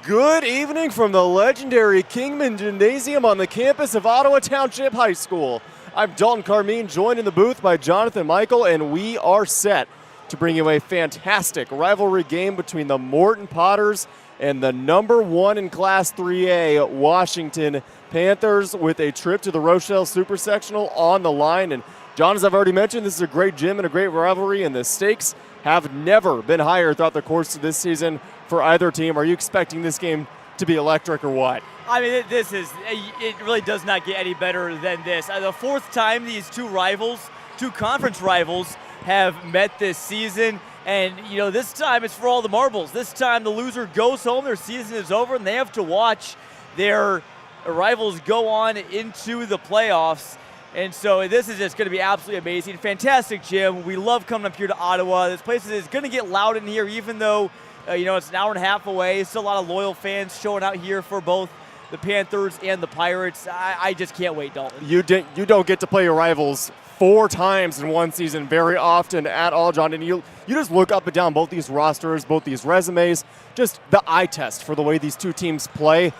Good evening from the legendary Kingman Gymnasium on the campus of Ottawa Township High School. I'm Dalton Carmine, joined in the booth by Jonathan Michael, and we are set to bring you a fantastic rivalry game between the Morton Potters and the number one in Class 3A Washington Panthers, with a trip to the Rochelle Super Sectional on the line. And John, as I've already mentioned, this is a great gym and a great rivalry, and the stakes have never been higher throughout the course of this season for either team. Are you expecting this game to be electric or what? I mean, it really does not get any better than this. The fourth time these two conference rivals, have met this season. And, this time it's for all the marbles. This time the loser goes home, their season is over, and they have to watch their rivals go on into the playoffs. And so this is just going to be absolutely amazing. Fantastic gym. We love coming up here to Ottawa. This place is going to get loud in here, even though, it's an hour and a half away. Still a lot of loyal fans showing out here for both the Panthers and the Pirates. I just can't wait, Dalton. You don't get to play your rivals 4 times in one season very often at all, John. And you just look up and down both these rosters, both these resumes, just the eye test for the way these two teams play.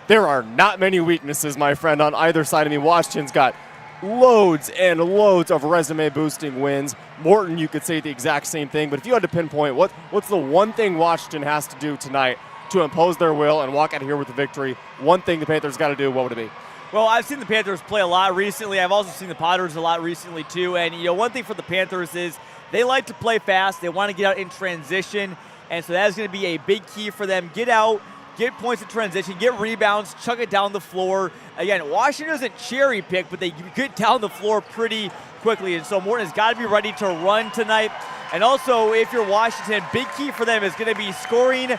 There are not many weaknesses, my friend, on either side of me. Washington's got loads and loads of resume-boosting wins. Morton, you could say the exact same thing, but if you had to pinpoint what's the one thing Washington has to do tonight to impose their will and walk out of here with a victory, one thing the Panthers got to do, what would it be? Well, I've seen the Panthers play a lot recently. I've also seen the Potters a lot recently, too. And, one thing for the Panthers is they like to play fast. They want to get out in transition. And so that's going to be a big key for them. Get out, get points in transition, get rebounds, chuck it down the floor. Again, Washington doesn't cherry pick, but they get down the floor pretty quickly. And so Morton has got to be ready to run tonight. And also, if you're Washington, big key for them is going to be scoring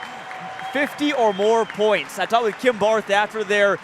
50 or more points. I talked with Kim Barth after their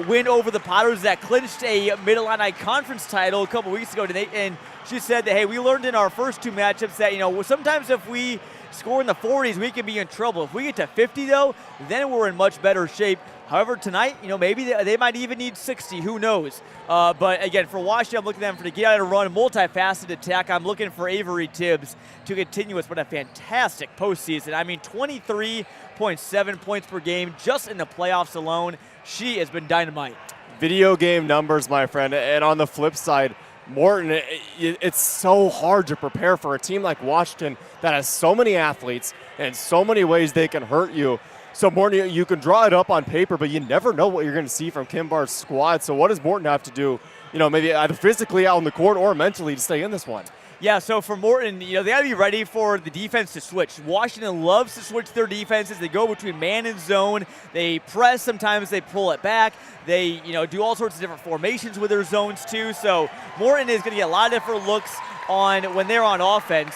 win over the Potters that clinched a Mid-Atlantic Conference title a couple weeks ago today, and she said that, hey, we learned in our first 2 matchups that, sometimes if we score in the 40s, we can be in trouble. If we get to 50, though, then we're in much better shape. However, tonight, maybe they might even need 60. Who knows? But, again, for Washington, I'm looking at them to get out and run, multifaceted attack. I'm looking for Avery Tibbs to continue with a fantastic postseason. I mean, 23.7 points per game just in the playoffs alone. She has been dynamite. Video game numbers, my friend. And on the flip side, Morton, it's so hard to prepare for a team like Washington that has so many athletes and so many ways they can hurt you. So Morton, you can draw it up on paper, but you never know what you're going to see from Kim Barth's squad. So what does Morton have to do, maybe either physically out on the court or mentally to stay in this one? Yeah, so for Morton, they got to be ready for the defense to switch. Washington loves to switch their defenses. They go between man and zone. They press. Sometimes they pull it back. They, do all sorts of different formations with their zones too. So Morton is going to get a lot of different looks on when they're on offense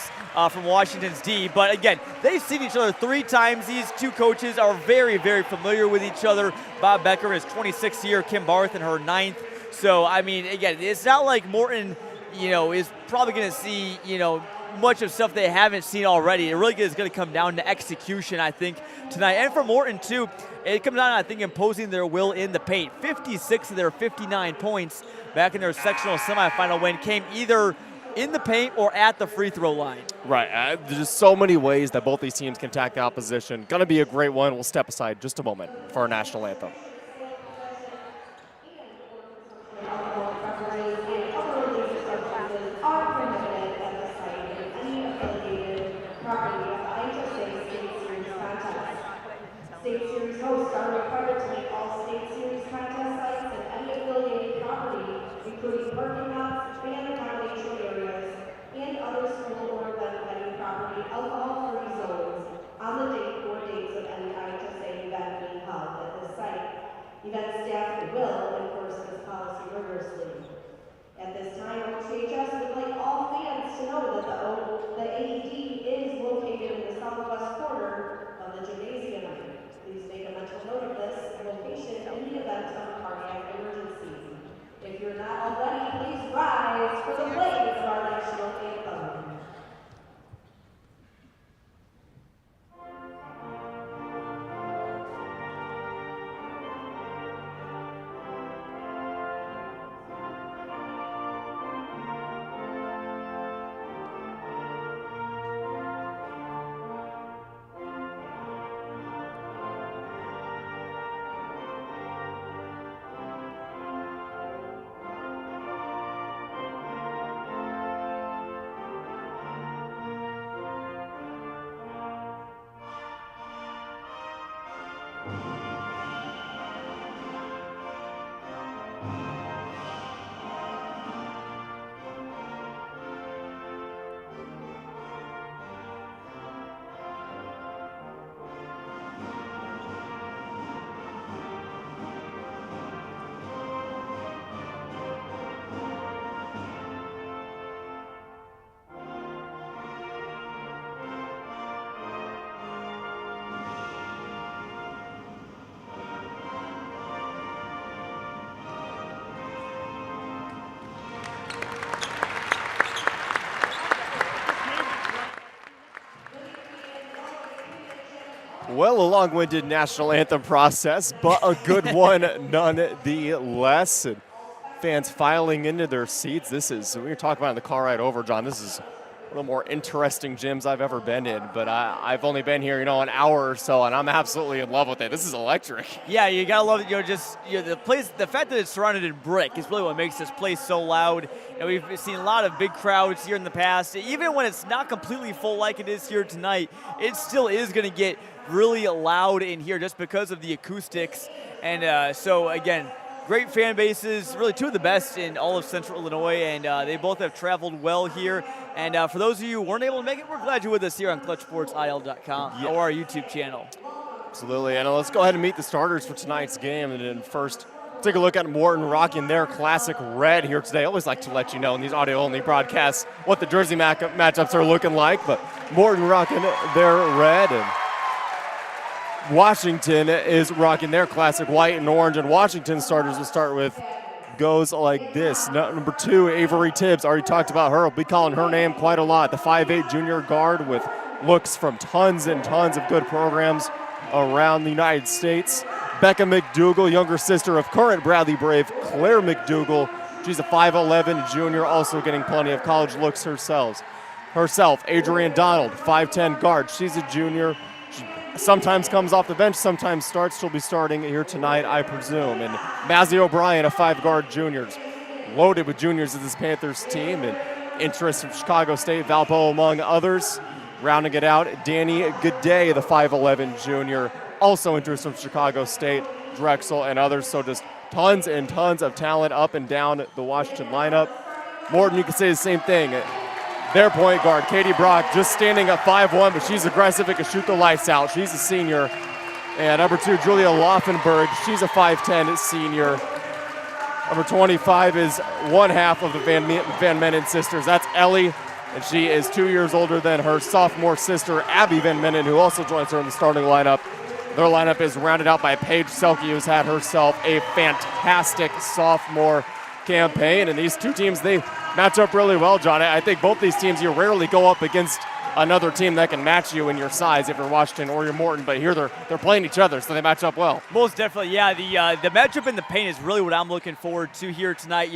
from Washington's D. But again, they've seen each other 3 times. These two coaches are very, very familiar with each other. Bob Becker in his 26th year, Kim Barth in her 9th. So, I mean, again, it's not like Morton is probably going to see, much of stuff they haven't seen already. It really is going to come down to execution, I think, tonight. And for Morton, too, it comes down to, I think, imposing their will in the paint. 56 of their 59 points back in their sectional semifinal win came either in the paint or at the free throw line. Right. There's just so many ways that both these teams can attack the opposition. Going to be a great one. We'll step aside just a moment for our national anthem. State Series hosts are required to make all State Series contest sites and any affiliated property, including parking lots, fan accommodation areas, and other school or event venue property, alcohol-free zones on the date or dates of any IHSA event being held at this site. Well, a long-winded national anthem process, but a good one nonetheless. And fans filing into their seats. This is, we were talking about in the car ride over, John, this is one of the more interesting gyms I've ever been in. But I've only been here, an hour or so, and I'm absolutely in love with it. This is electric. Yeah, you gotta love it. The place, the fact that it's surrounded in brick is really what makes this place so loud. We've seen a lot of big crowds here in the past. Even when it's not completely full like it is here tonight, it still is going to get really loud in here just because of the acoustics. And so again, great fan bases, really two of the best in all of Central Illinois, and they both have traveled well here. And for those of you who weren't able to make it, we're glad you're with us here on ClutchSportsIL.com or our YouTube channel. Absolutely, and let's go ahead and meet the starters for tonight's game. And then first, take a look at Morton rocking their classic red here today. I always like to let you know in these audio-only broadcasts what the jersey matchups are looking like, but Morton rocking their red, and Washington is rocking their classic white and orange, and Washington starters will start with goes like this. Number 2, Avery Tibbs. Already talked about her. I'll be calling her name quite a lot. The 5'8" junior guard with looks from tons and tons of good programs around the United States. Becca McDougal, younger sister of current Bradley Brave Claire McDougal. She's a 5'11" junior, also getting plenty of college looks herself. Adrienne Donald, 5'10" guard. She's a junior. Sometimes comes off the bench, sometimes starts. She'll be starting here tonight, I presume. And Mazzy O'Brien, a 5-guard junior. Loaded with juniors of this Panthers team, and interest from Chicago State, Valpo among others. Rounding it out, Danny G'day, the 5'11" junior. Also interest from Chicago State, Drexel, and others. So just tons and tons of talent up and down the Washington lineup. Morton, you could say the same thing. Their point guard, Katie Brock, just standing at 5'1", but she's aggressive and can shoot the lights out. She's a senior. And number 2, Julia Laufenberg, she's a 5'10" senior. Number 25 is one half of the Van Menen sisters. That's Ellie, and she is 2 years older than her sophomore sister, Abby Van Menen, who also joins her in the starting lineup. Their lineup is rounded out by Paige Selke, who's had herself a fantastic sophomore campaign. And these two teams, they match up really well, John. I think both these teams, you rarely go up against another team that can match you in your size if you're Washington or you're Morton, but here they're playing each other, so they match up well. Most definitely, yeah. The matchup in the paint is really what I'm looking forward to here tonight.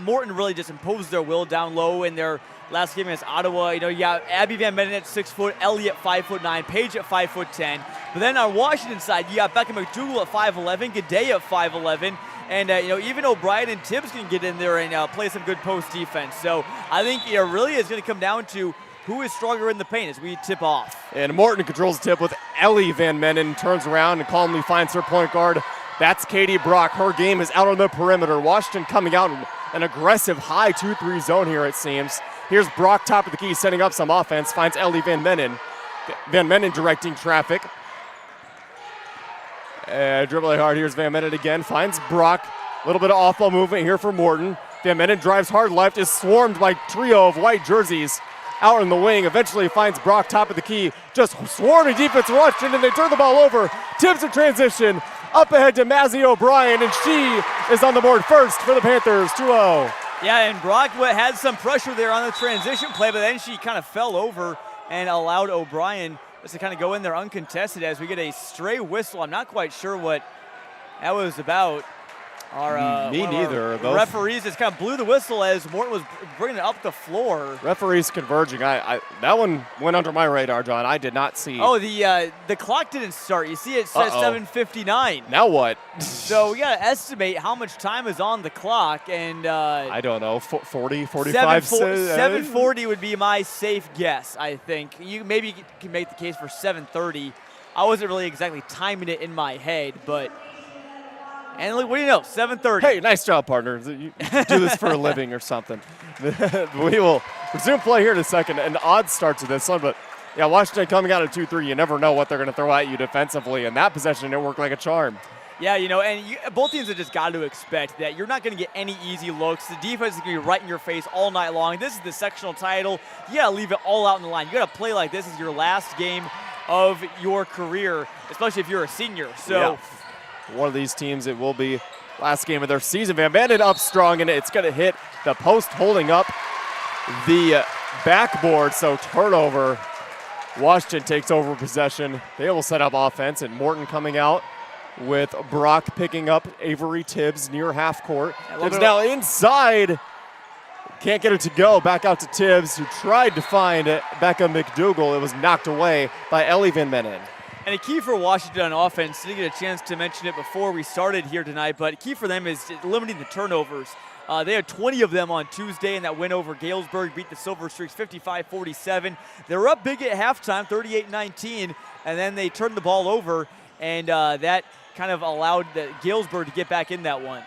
Morton really just imposed their will down low in their last game against Ottawa. You got Abby Van Menen at 6 foot, Ellie at 5'9", Paige at 5'10". But then on Washington side, you got Becca McDougal at 5'11", G'day at 5'11". And, even O'Brien and Tibbs can get in there and play some good post defense. So I think it really is going to come down to who is stronger in the paint as we tip off. And Morton controls the tip with Ellie Van Menen, turns around and calmly finds her point guard. That's Katie Brock. Her game is out on the perimeter. Washington coming out in an aggressive high 2-3 zone here, it seems. Here's Brock, top of the key, setting up some offense, finds Ellie Van Menen. Van Menen directing traffic. Dribbling hard, here's Van Menen again, finds Brock. A little bit of off-ball movement here for Morton. Van Menen drives hard left, is swarmed by a trio of white jerseys out in the wing. Eventually finds Brock, top of the key, just swarming defense Washington, and they turn the ball over. Tibbs in transition, up ahead to Mazzy O'Brien, and she is on the board first for the Panthers, 2-0. Yeah, and Brock had some pressure there on the transition play, but then she kind of fell over and allowed O'Brien to kind of go in there uncontested as we get a stray whistle. I'm not quite sure what that was about. Me neither. The referees just kind of blew the whistle as Morton was bringing it up the floor. Referees converging. That one went under my radar, John. I did not see. Oh, the clock didn't start. You see it says 7:59. Now what? So we got to estimate how much time is on the clock. And I don't know, 40, 45? 7:40 would be my safe guess, I think. You maybe can make the case for 7:30. I wasn't really exactly timing it in my head, but. And look, what do you know? 7:30. Hey, nice job, partner. You do this for a living or something. We will resume play here in a second. An odd start to this one, but yeah, Washington coming out at 2-3. You never know what they're going to throw at you defensively, and that possession didn't work like a charm. Yeah, and both teams have just got to expect that you're not going to get any easy looks. The defense is going to be right in your face all night long. This is the sectional title. You got to leave it all out in the line. You got to play like this is your last game of your career, especially if you're a senior. So. Yeah. One of these teams, it will be last game of their season. Van Manen up strong, and it's going to hit the post holding up the backboard. So turnover. Washington takes over possession. They will set up offense, and Morton coming out with Brock picking up Avery Tibbs near half court. Tibbs now inside. Can't get it to go. Back out to Tibbs, who tried to find Becca McDougal. It was knocked away by Ellie Van Manen. And a key for Washington on offense, didn't get a chance to mention it before we started here tonight, but key for them is limiting the turnovers. They had 20 of them on Tuesday in that win over Galesburg, beat the Silver Streaks 55-47. They were up big at halftime, 38-19, and then they turned the ball over, and that kind of allowed Galesburg to get back in that one.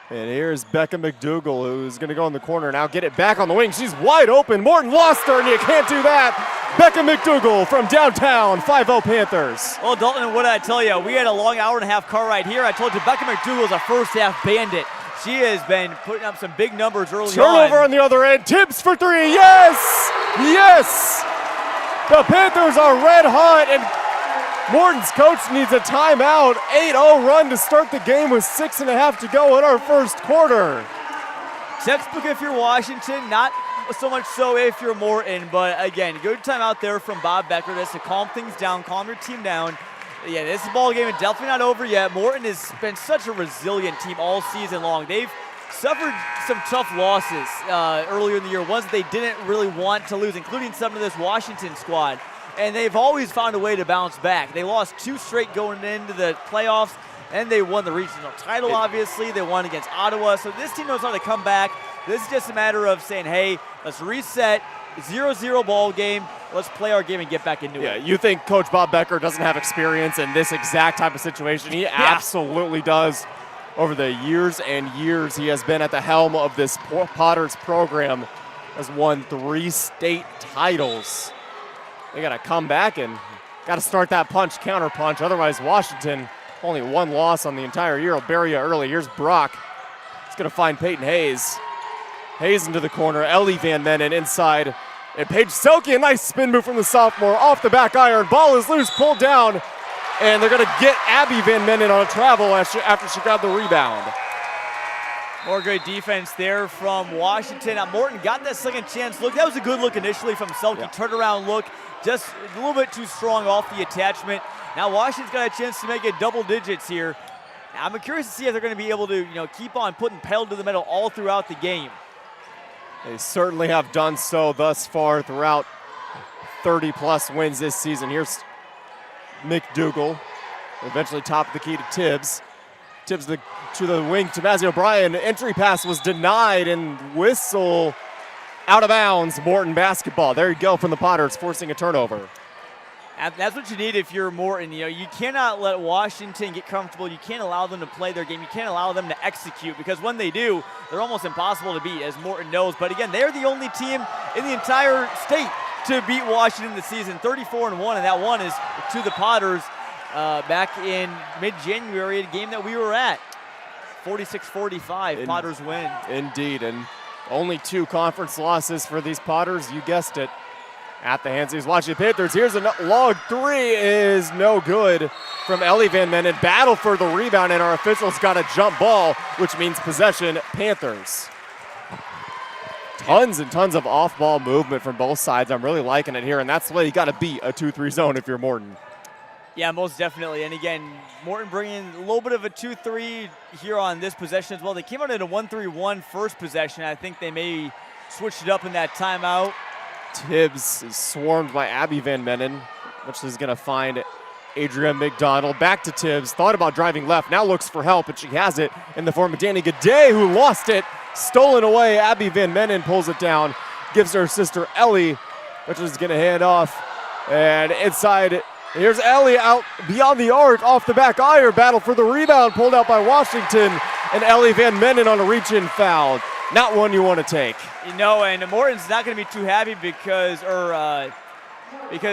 And here's Becca McDougal, who's going to go in the corner now, get it back on the wing. She's wide open. Morton lost her, and you can't do that. Becca McDougal from downtown, 5-0 Panthers. Well, Dalton, what did I tell you? We had a long hour-and-a-half car ride here. I told you Becca McDougal is a first-half bandit. She has been putting up some big numbers early on. Turnover on the other end. Tibbs for three. Yes! Yes! The Panthers are red hot, and Morton's coach needs a timeout. 8-0 run to start the game with 6.5 to go in our first quarter. Textbook if you're Washington, not so much so if you're Morton, but again, good timeout there from Bob Becker just to calm things down, calm your team down. Yeah, this ball game is definitely not over yet. Morton has been such a resilient team all season long. They've suffered some tough losses earlier in the year, ones that they didn't really want to lose, including some of this Washington squad. And they've always found a way to bounce back. They lost 2 straight going into the playoffs, and they won the regional title, obviously. They won against Ottawa. So this team knows how to come back. This is just a matter of saying, hey, let's reset, 0-0 ball game. Let's play our game and get back into it. Yeah, you think Coach Bob Becker doesn't have experience in this exact type of situation? He absolutely does. Over the years and years he has been at the helm of this Potters program, has won 3 state titles. They got to come back and got to start that punch, counter punch. Otherwise, Washington, only 1 loss on the entire year, will bury you early. Here's Brock. He's going to find Peyton Hayes. Hayes into the corner. Ellie Van Manen inside. And Paige Selke, a nice spin move from the sophomore. Off the back iron. Ball is loose, pulled down. And they're going to get Abby Van Manen on a travel after she got the rebound. More good defense there from Washington. Morton got that second chance look. That was a good look initially from Selke. Yeah. Turnaround look. Just a little bit too strong off the attachment. Now Washington's got a chance to make it double digits here. I'm curious to see if they're going to be able to, keep on putting pedal to the metal all throughout the game. They certainly have done so thus far throughout 30-plus wins this season. Here's McDougal, eventually top of the key to Tibbs. Tibbs to the wing to Mazzy O'Brien. Entry pass was denied, and whistle out of bounds. Morton basketball. There you go from the Potters, forcing a turnover. And that's what you need if you're Morton. You cannot let Washington get comfortable. You can't allow them to play their game. You can't allow them to execute, because when they do, they're almost impossible to beat, as Morton knows. But again, they're the only team in the entire state to beat Washington this season, 34-1, and that one is to the Potters back in mid-January, a game that we were at. 46-45, Potters win. Indeed, and only 2 conference losses for these Potters, you guessed it, at the hands of these Washington Panthers. Here's a long 3 is no good from Ellie Van Manen. Battle for the rebound, and our officials got a jump ball, which means possession Panthers. Tons and tons of off-ball movement from both sides. I'm really liking it here, and that's the way you got to beat a 2-3 zone if you're Morton. Yeah, most definitely. And again, Morton bringing a little bit of a 2-3 here on this possession as well. They came out in a 1-3-1 first possession. I think they may switch it up in that timeout. Tibbs is swarmed by Abby Van Manen, which is going to find Adrian McDonald. Back to Tibbs. Thought about driving left. Now looks for help, and she has it in the form of Danny Gaudet, who lost it. Stolen away. Abby Van Manen pulls it down. Gives her sister Ellie, which is going to hand off. And inside Here's Ellie out beyond the arc, off the back iron, battle for the rebound, pulled out by Washington, and Ellie Van Menen on a reach-in foul. Not one you want to take. And Morton's not going to be too happy because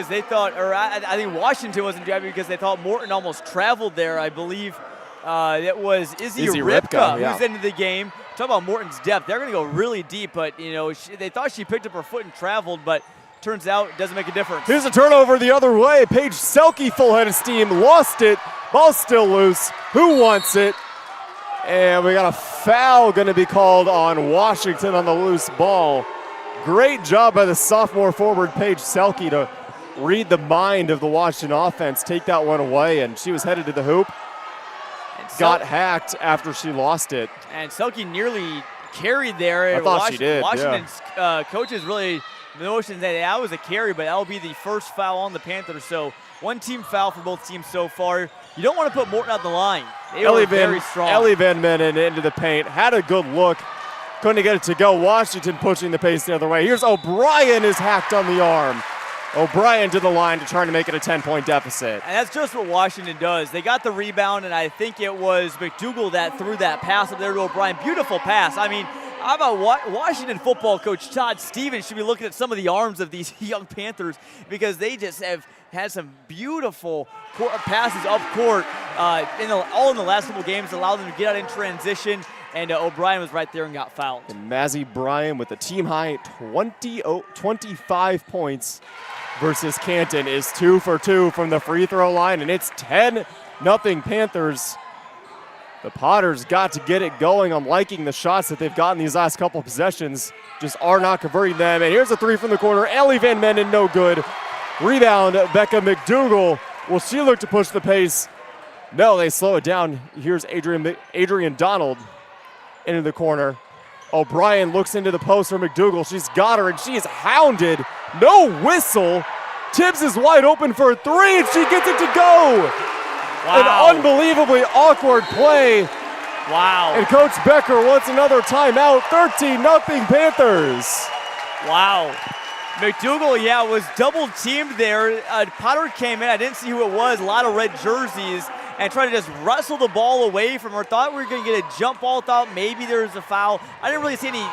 they thought, I think Washington wasn't too happy because they thought Morton almost traveled there. I believe it was Izzy Ripka who's into the game. Talk about Morton's depth. They're going to go really deep, but they thought she picked up her foot and traveled, but turns out it doesn't make a difference. Here's a turnover the other way. Paige Selke, full head of steam, lost it. Ball's still loose. Who wants it? And we got a foul going to be called on Washington on the loose ball. Great job by the sophomore forward, Paige Selke, to read the mind of the Washington offense, take that one away, and she was headed to the hoop. Got hacked after she lost it. And Selke nearly carried there. I thought she did, Washington's coaches really notion that was a carry, but that'll be the first foul on the Panthers. So one team foul for both teams so far. You don't want to put Morton out the line. They were very strong. Ellie Van Menen into the paint, had a good look. Couldn't get it to go. Washington pushing the pace the other way. Here's O'Brien is hacked on the arm. O'Brien to the line to try to make it a 10-point deficit. And that's just what Washington does. They got the rebound, and I think it was McDougal that threw that pass up there to O'Brien. Beautiful pass. I mean, how about Washington football coach Todd Stevens should be looking at some of the arms of these young Panthers, because they just have had some beautiful passes up court all in the last couple games, allowed them to get out in transition. And O'Brien was right there and got fouled. And Mazzy Bryan with a team-high 25 points versus Canton is 2 for 2 from the free throw line, and it's 10-0 Panthers. The Potters got to get it going. I'm liking the shots that they've gotten these last couple of possessions, just are not converting them. And here's a three from the corner. Ellie Van Menen, no good. Rebound, Becca McDougal. Will she look to push the pace? No, they slow it down. Here's Adrian Donald into the corner. O'Brien looks into the post for McDougal. She's got her, and she is hounded. No whistle. Tibbs is wide open for a three, and she gets it to go. Wow. An unbelievably awkward play. Wow. And Coach Becker wants another timeout. 13-0 Panthers. Wow. McDougal, was double teamed there. Potter came in. I didn't see who it was. A lot of red jerseys. And tried to just wrestle the ball away from her. Thought we were going to get a jump ball. Thought maybe there was a foul. I didn't really see any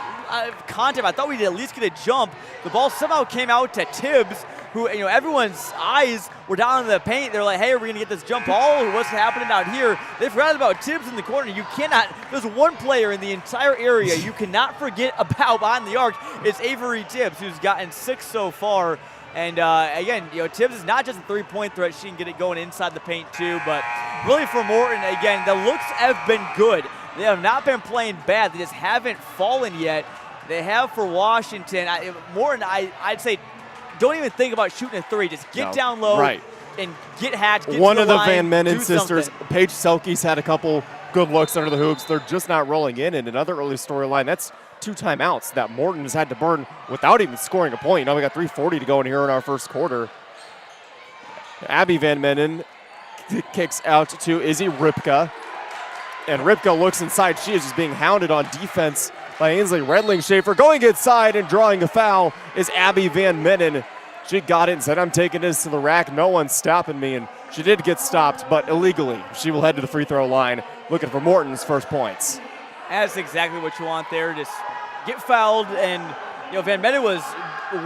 contact. I thought we'd at least get a jump. The ball somehow came out to Tibbs, who, everyone's eyes were down in the paint. They're like, hey, are we going to get this jump ball? What's happening out here? They forgot about Tibbs in the corner. You cannot, there's one player in the entire area you cannot forget about behind the arc. It's Avery Tibbs, who's gotten 6 so far. And again, Tibbs is not just a three-point threat. She can get it going inside the paint too. But really for Morton, again, the looks have been good. They have not been playing bad. They just haven't fallen yet. They have for Washington. Morton, I'd say, don't even think about shooting a three. Just get down low and get hacked. Get One to of the the line, Van Menen sisters, something. Paige Selke's had a couple good looks under the hoops. They're just not rolling in. And another early storyline, that's 2 timeouts that Morton has had to burn without even scoring a point. Now we got 3:40 to go in here in our first quarter. Abby Van Menen kicks out to Izzy Ripka. And Ripka looks inside. She is just being hounded on defense by Ainsley Redling-Schaefer. Going inside and drawing a foul is Abby Van Menen. She got it and said, I'm taking this to the rack. No one's stopping me. And she did get stopped, but illegally. She will head to the free throw line looking for Morton's first points. That's exactly what you want there. Just get fouled. And, Van Menen was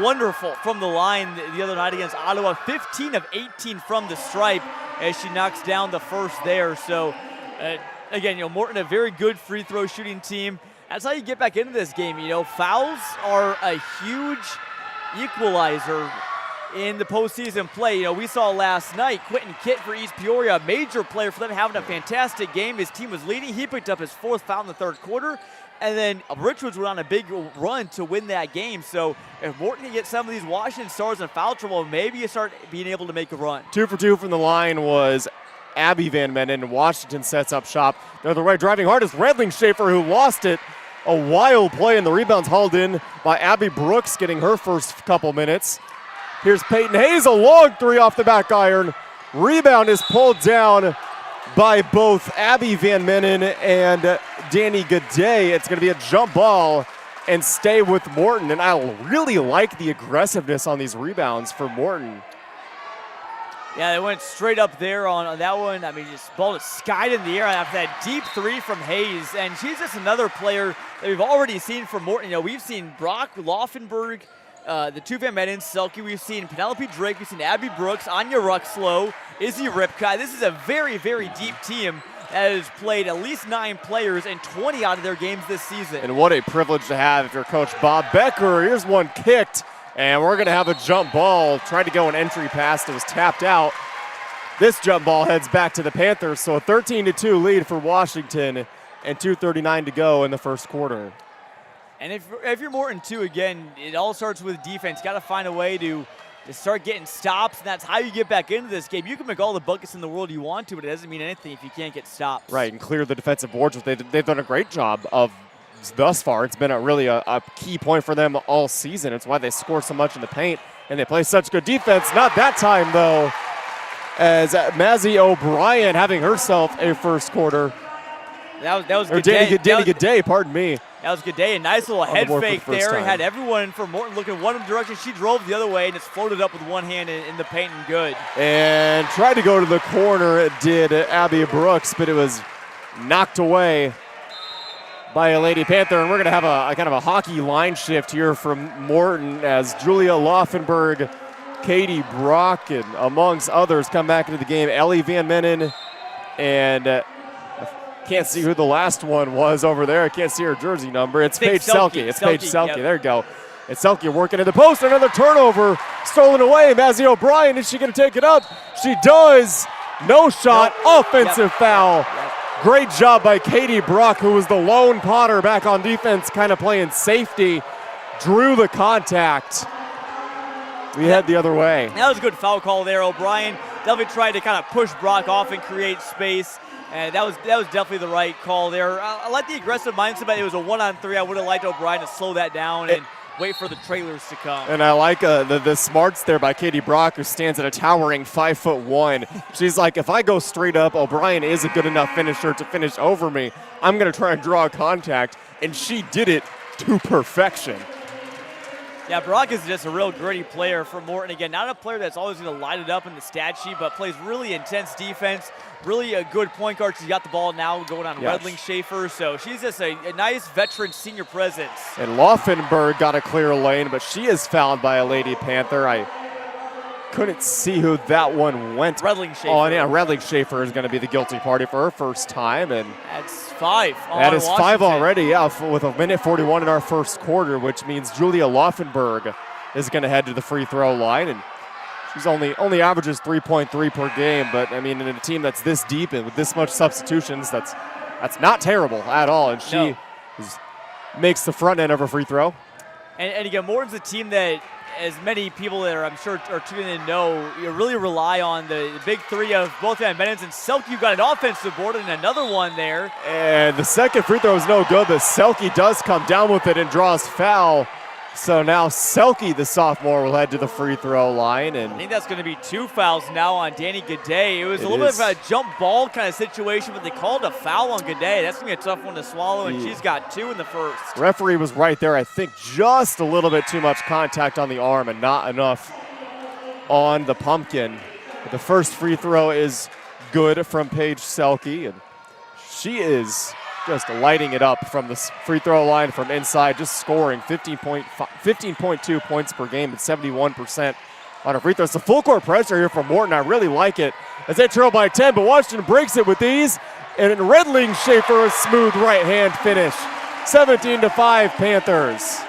wonderful from the line the other night against Ottawa. 15 of 18 from the stripe as she knocks down the first there. So, again, Morton, a very good free throw shooting team. That's how you get back into this game. Fouls are a huge equalizer in the postseason play. We saw last night Quentin Kitt for East Peoria, a major player for them, having a fantastic game. His team was leading. He picked up his 4th foul in the 3rd quarter. And then Richards went on a big run to win that game. So if Morton can get some of these Washington stars in foul trouble, maybe you start being able to make a run. 2 for 2 from the line was Abby Van Menen. Washington sets up shop. They're the right driving hard is Redling-Schaefer, who lost it. A wild play, and the rebound's hauled in by Abby Brooks, getting her first couple minutes. Here's Peyton Hayes, a long three off the back iron. Rebound is pulled down by both Abby Van Menen and Danny Gaudet. It's going to be a jump ball and stay with Morton, and I really like the aggressiveness on these rebounds for Morton. Yeah, they went straight up there on that one. I mean, just ball just skied in the air after that deep three from Hayes. And she's just another player that we've already seen from Morton. You know, we've seen Brock Laufenberg, the two Van Metten, Selke. We've seen Penelope Drake. We've seen Abby Brooks, Anya Ruxlow, Izzy Ripkai. This is a very, very deep team that has played at least 9 players in 20 out of their games this season. And what a privilege to have if you're Coach Bob Becker. Here's one kicked. And we're going to have a jump ball. Tried to go an entry pass. It was tapped out. This jump ball heads back to the Panthers. So a 13-2 lead for Washington and 2:39 to go in the first quarter. And if you're Morton, too, again, it all starts with defense. Got to find a way to start getting stops, and that's how you get back into this game. You can make all the buckets in the world you want to, but it doesn't mean anything if you can't get stops. Right, and clear the defensive boards, which they've done a great job of thus far. It's been a key point for them all season. It's why they score so much in the paint, and they play such good defense. Not that time, though, as Mazzy O'Brien having herself a first quarter. That was or good day. Danny G'day, pardon me. That was a good day. A nice little head the fake first there. time. Had everyone from Morton looking one direction. She drove the other way and just floated up with one hand in the paint and good. And tried to go to the corner. It did Abby Brooks, but it was knocked away by a Lady Panther. And we're going to have a kind of a hockey line shift here from Morton as Julia Laufenberg, Katie Brock, and amongst others come back into the game. Ellie Van Mennen and can't see who the last one was over there. I can't see her jersey number. It's Paige Selke. It's Paige Selke. Yep. There you go. And Selke working in the post. Another turnover. Stolen away. Mazzy O'Brien, is she going to take it up? She does. No shot. Nope. Offensive foul. Yep. Great job by Katie Brock, who was the lone Potter back on defense, kind of playing safety. Drew the contact. We head the other way. That was a good foul call there. O'Brien definitely tried to kind of push Brock off and create space. And that was definitely the right call there. I like the aggressive mindset, but it was a 1-on-3. I would have liked O'Brien to slow that down and wait for the trailers to come. And I like the smarts there by Katie Brock, who stands at a towering 5'1". She's like, if I go straight up, O'Brien is a good enough finisher to finish over me. I'm going to try and draw contact, and she did it to perfection. Yeah, Brock is just a real gritty player for Morton. Again, not a player that's always going to light it up in the stat sheet, but plays really intense defense, really a good point guard. She's got the ball now going on Redling Schaefer, so she's just a nice veteran senior presence. And Laufenberg got a clear lane, but she is fouled by a Lady Panther. I couldn't see who that one went. Redling Schaefer. Oh, yeah, Redling Schaefer is going to be the guilty party for her first time. And that's 5. That is 5 already, yeah, with a minute 41 in our first quarter, which means Julia Laufenberg is going to head to the free throw line. And she's only averages 3.3 per game, but I mean, in a team that's this deep and with this much substitutions, that's not terrible at all. And she makes the front end of her free throw. And again, Morton's a team that, as many people that I'm sure are tuning in know, you really rely on the big three of both Van Mennen and Selke. You've got an offensive board and another one there. And the second free throw is no good, but Selke does come down with it and draws foul. So now Selke, the sophomore, will head to the free throw line. And I think that's going to be 2 fouls now on Danny G'day. It was a little bit of a jump ball kind of situation, but they called a foul on G'day. That's going to be a tough one to swallow, and she's got 2 in the first. Referee was right there. I think just a little bit too much contact on the arm and not enough on the pumpkin. But the first free throw is good from Paige Selke, and she is just lighting it up from the free throw line from inside, just scoring 15.2 points per game and 71% on her free throws. The full court pressure here from Morton. I really like it as they trail by 10, but Washington breaks it with ease. And Redling Schaefer, a smooth right hand finish. 17-5 Panthers.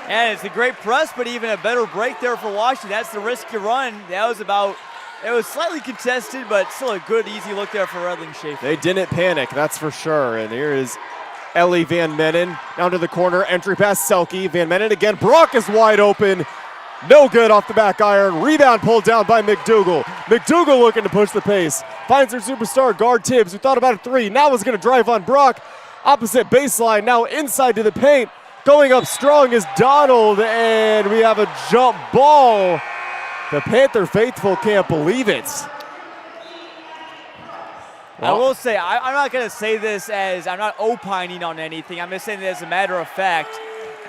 And it's a great press, but even a better break there for Washington. That's the risk you run. It was slightly contested, but still a good, easy look there for Redling Schaefer. They didn't panic, that's for sure. And here is Ellie Van Mennen down to the corner. Entry pass Selke. Van Mennen again. Brock is wide open. No good off the back iron. Rebound pulled down by McDougal. McDougal looking to push the pace. Finds her superstar guard Tibbs, who thought about a 3. Now is going to drive on Brock. Opposite baseline, now inside to the paint. Going up strong is Donald, and we have a jump ball. The Panther faithful can't believe it. I will say, I'm not going to say this as I'm not opining on anything. I'm just saying that as a matter of fact.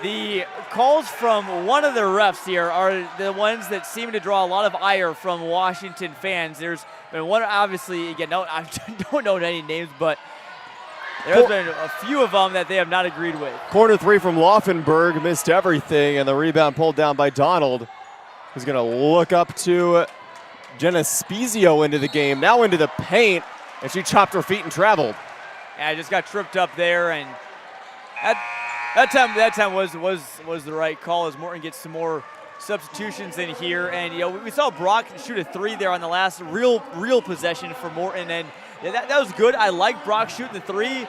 The calls from one of the refs here are the ones that seem to draw a lot of ire from Washington fans. There's been one, obviously, again, no, I don't know any names, but there's been a few of them that they have not agreed with. Corner 3 from Laufenberg missed everything, and the rebound pulled down by Donald, who's going to look up to Jenna Spezio into the game, now into the paint, and she chopped her feet and traveled. Yeah, just got tripped up there, and that time was the right call as Morton gets some more substitutions in here. And we saw Brock shoot a 3 there on the last real possession for Morton, and that was good. I like Brock shooting the 3.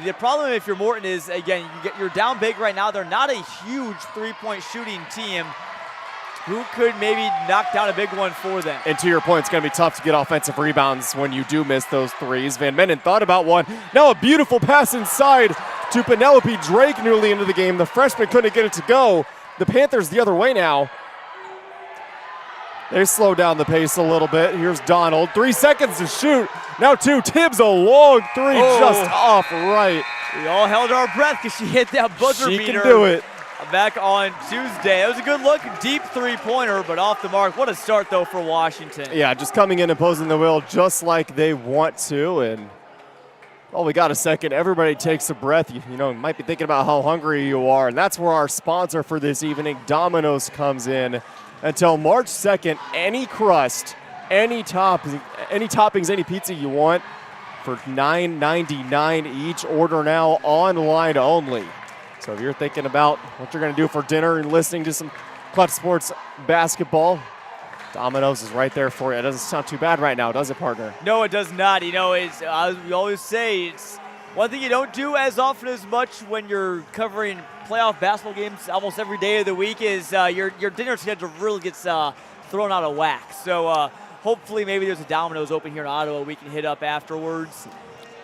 The problem if you're Morton is, again, you're down big right now. They're not a huge three-point shooting team. Who could maybe knock down a big one for them? And to your point, it's going to be tough to get offensive rebounds when you do miss those threes. Van Menen thought about one. Now a beautiful pass inside to Penelope Drake nearly into the game. The freshman couldn't get it to go. The Panthers the other way now. They slow down the pace a little bit. Here's Donald. 3 seconds to shoot. Now 2. Tibbs a long 3 just off right. We all held our breath because she hit that buzzer beater. She can do it. Back on Tuesday. That was a good look, deep three-pointer, but off the mark. What a start, though, for Washington. Yeah, just coming in and posing the will just like they want to. And, we got a second. Everybody takes a breath. You might be thinking about how hungry you are. And that's where our sponsor for this evening, Domino's, comes in. Until March 2nd, any crust, any toppings, any pizza you want for $9.99 each. Order now, online only. So if you're thinking about what you're going to do for dinner and listening to some Clutch Sports basketball, Domino's is right there for you. It doesn't sound too bad right now, does it, partner? No, it does not. As we always say, it's one thing you don't do as often as much when you're covering playoff basketball games almost every day of the week is your dinner schedule really gets thrown out of whack. So hopefully maybe there's a Domino's open here in Ottawa we can hit up afterwards.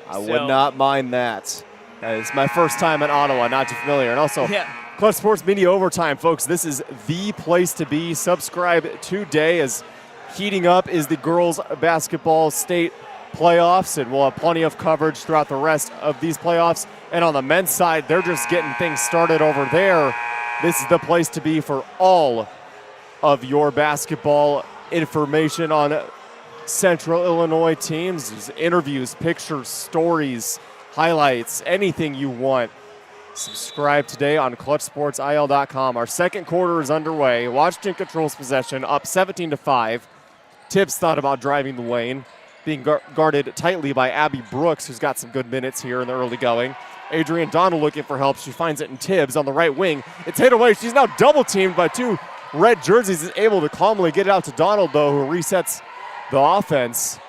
I would not mind that. It's my first time in Ottawa, not too familiar. And also, Clutch Sports Media Overtime, folks, this is the place to be. Subscribe today, as heating up is the girls basketball state playoffs, and we'll have plenty of coverage throughout the rest of these playoffs. And on the men's side, they're just getting things started over there. This is the place to be for all of your basketball information on Central Illinois teams. There's interviews, pictures, stories, highlights, anything you want. Subscribe today on ClutchSportsIL.com. Our second quarter is underway. Washington controls possession, up 17-5. Tibbs thought about driving the lane, being guarded tightly by Abby Brooks, who's got some good minutes here in the early going. Adrian Donald looking for help. She finds it in Tibbs on the right wing. It's hit away. She's now double-teamed by 2 red jerseys. Is able to calmly get it out to Donald, though, who resets the offense.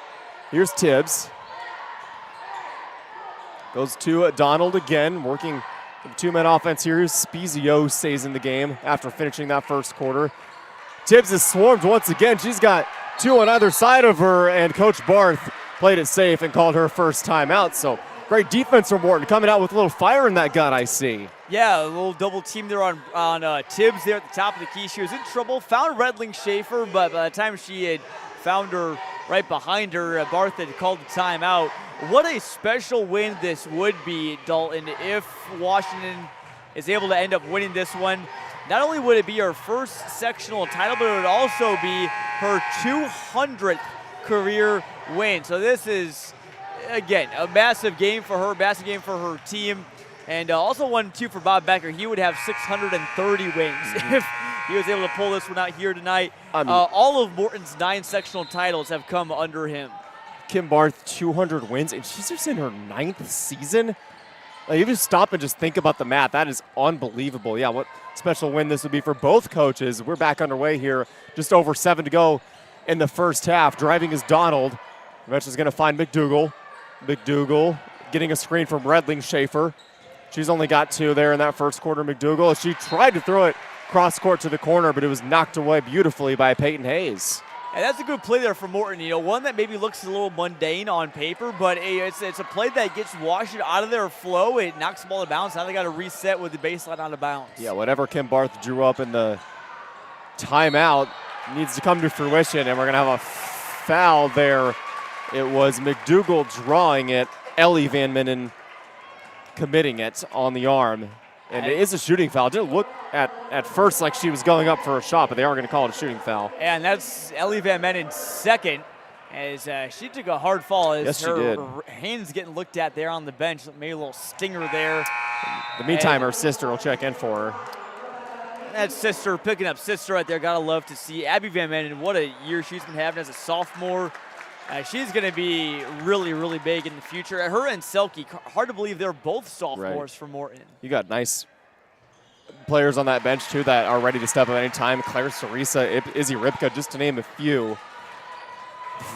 Here's Tibbs. Goes to Donald again, working the 2-man offense here. Spezio stays in the game after finishing that first quarter. Tibbs is swarmed once again. She's got 2 on either side of her, and Coach Barth played it safe and called her first timeout. So great defense from Morton, coming out with a little fire in that gun, I see. Yeah, a little double team there on Tibbs there at the top of the key. She was in trouble, found Redling Schaefer, but by the time she had found her right behind her, Barth had called the timeout. What a special win this would be, Dalton, if Washington is able to end up winning this one. Not only would it be her first sectional title, but it would also be her 200th career win. So this is, again, a massive game for her, massive game for her team. And also one, too, for Bob Becker. He would have 630 wins if he was able to pull this one out here tonight. All of Morton's 9 sectional titles have come under him. Kim Barth, 200 wins, and she's just in her 9th season. Like, you just stop and just think about the math. That is unbelievable. Yeah, what special win this would be for both coaches. We're back underway here. Just over 7 to go in the first half. Driving is Donald. Eventually is going to find McDougal. McDougal getting a screen from Redling Schaefer. She's only got 2 there in that first quarter. McDougal, she tried to throw it cross court to the corner, but it was knocked away beautifully by Peyton Hayes. And that's a good play there for Morton. One that maybe looks a little mundane on paper, but it's a play that gets Washington out of their flow. It knocks the ball out of bounds. Now they got to reset with the baseline out of bounds. Yeah, whatever Kim Barth drew up in the timeout needs to come to fruition, and we're going to have a foul there. It was McDougal drawing it. Ellie Van Menen committing it on the arm. And it is a shooting foul. It didn't look at first like she was going up for a shot, but they are going to call it a shooting foul. And that's Ellie Van Menen's second, as she took a hard fall. As yes, her, she did. her hands getting looked at there on the bench. Maybe a little stinger there. In the meantime, her sister will check in for her. That sister, picking up sister right there. Gotta love to see Abby Van Menen. What a year she's been having as a sophomore. She's going to be really, really big in the future. Her and Selke, hard to believe they're both sophomores for Morton. You got nice players on that bench, too, that are ready to step up any time. Claire Sarisa, Izzy Ripka, just to name a few.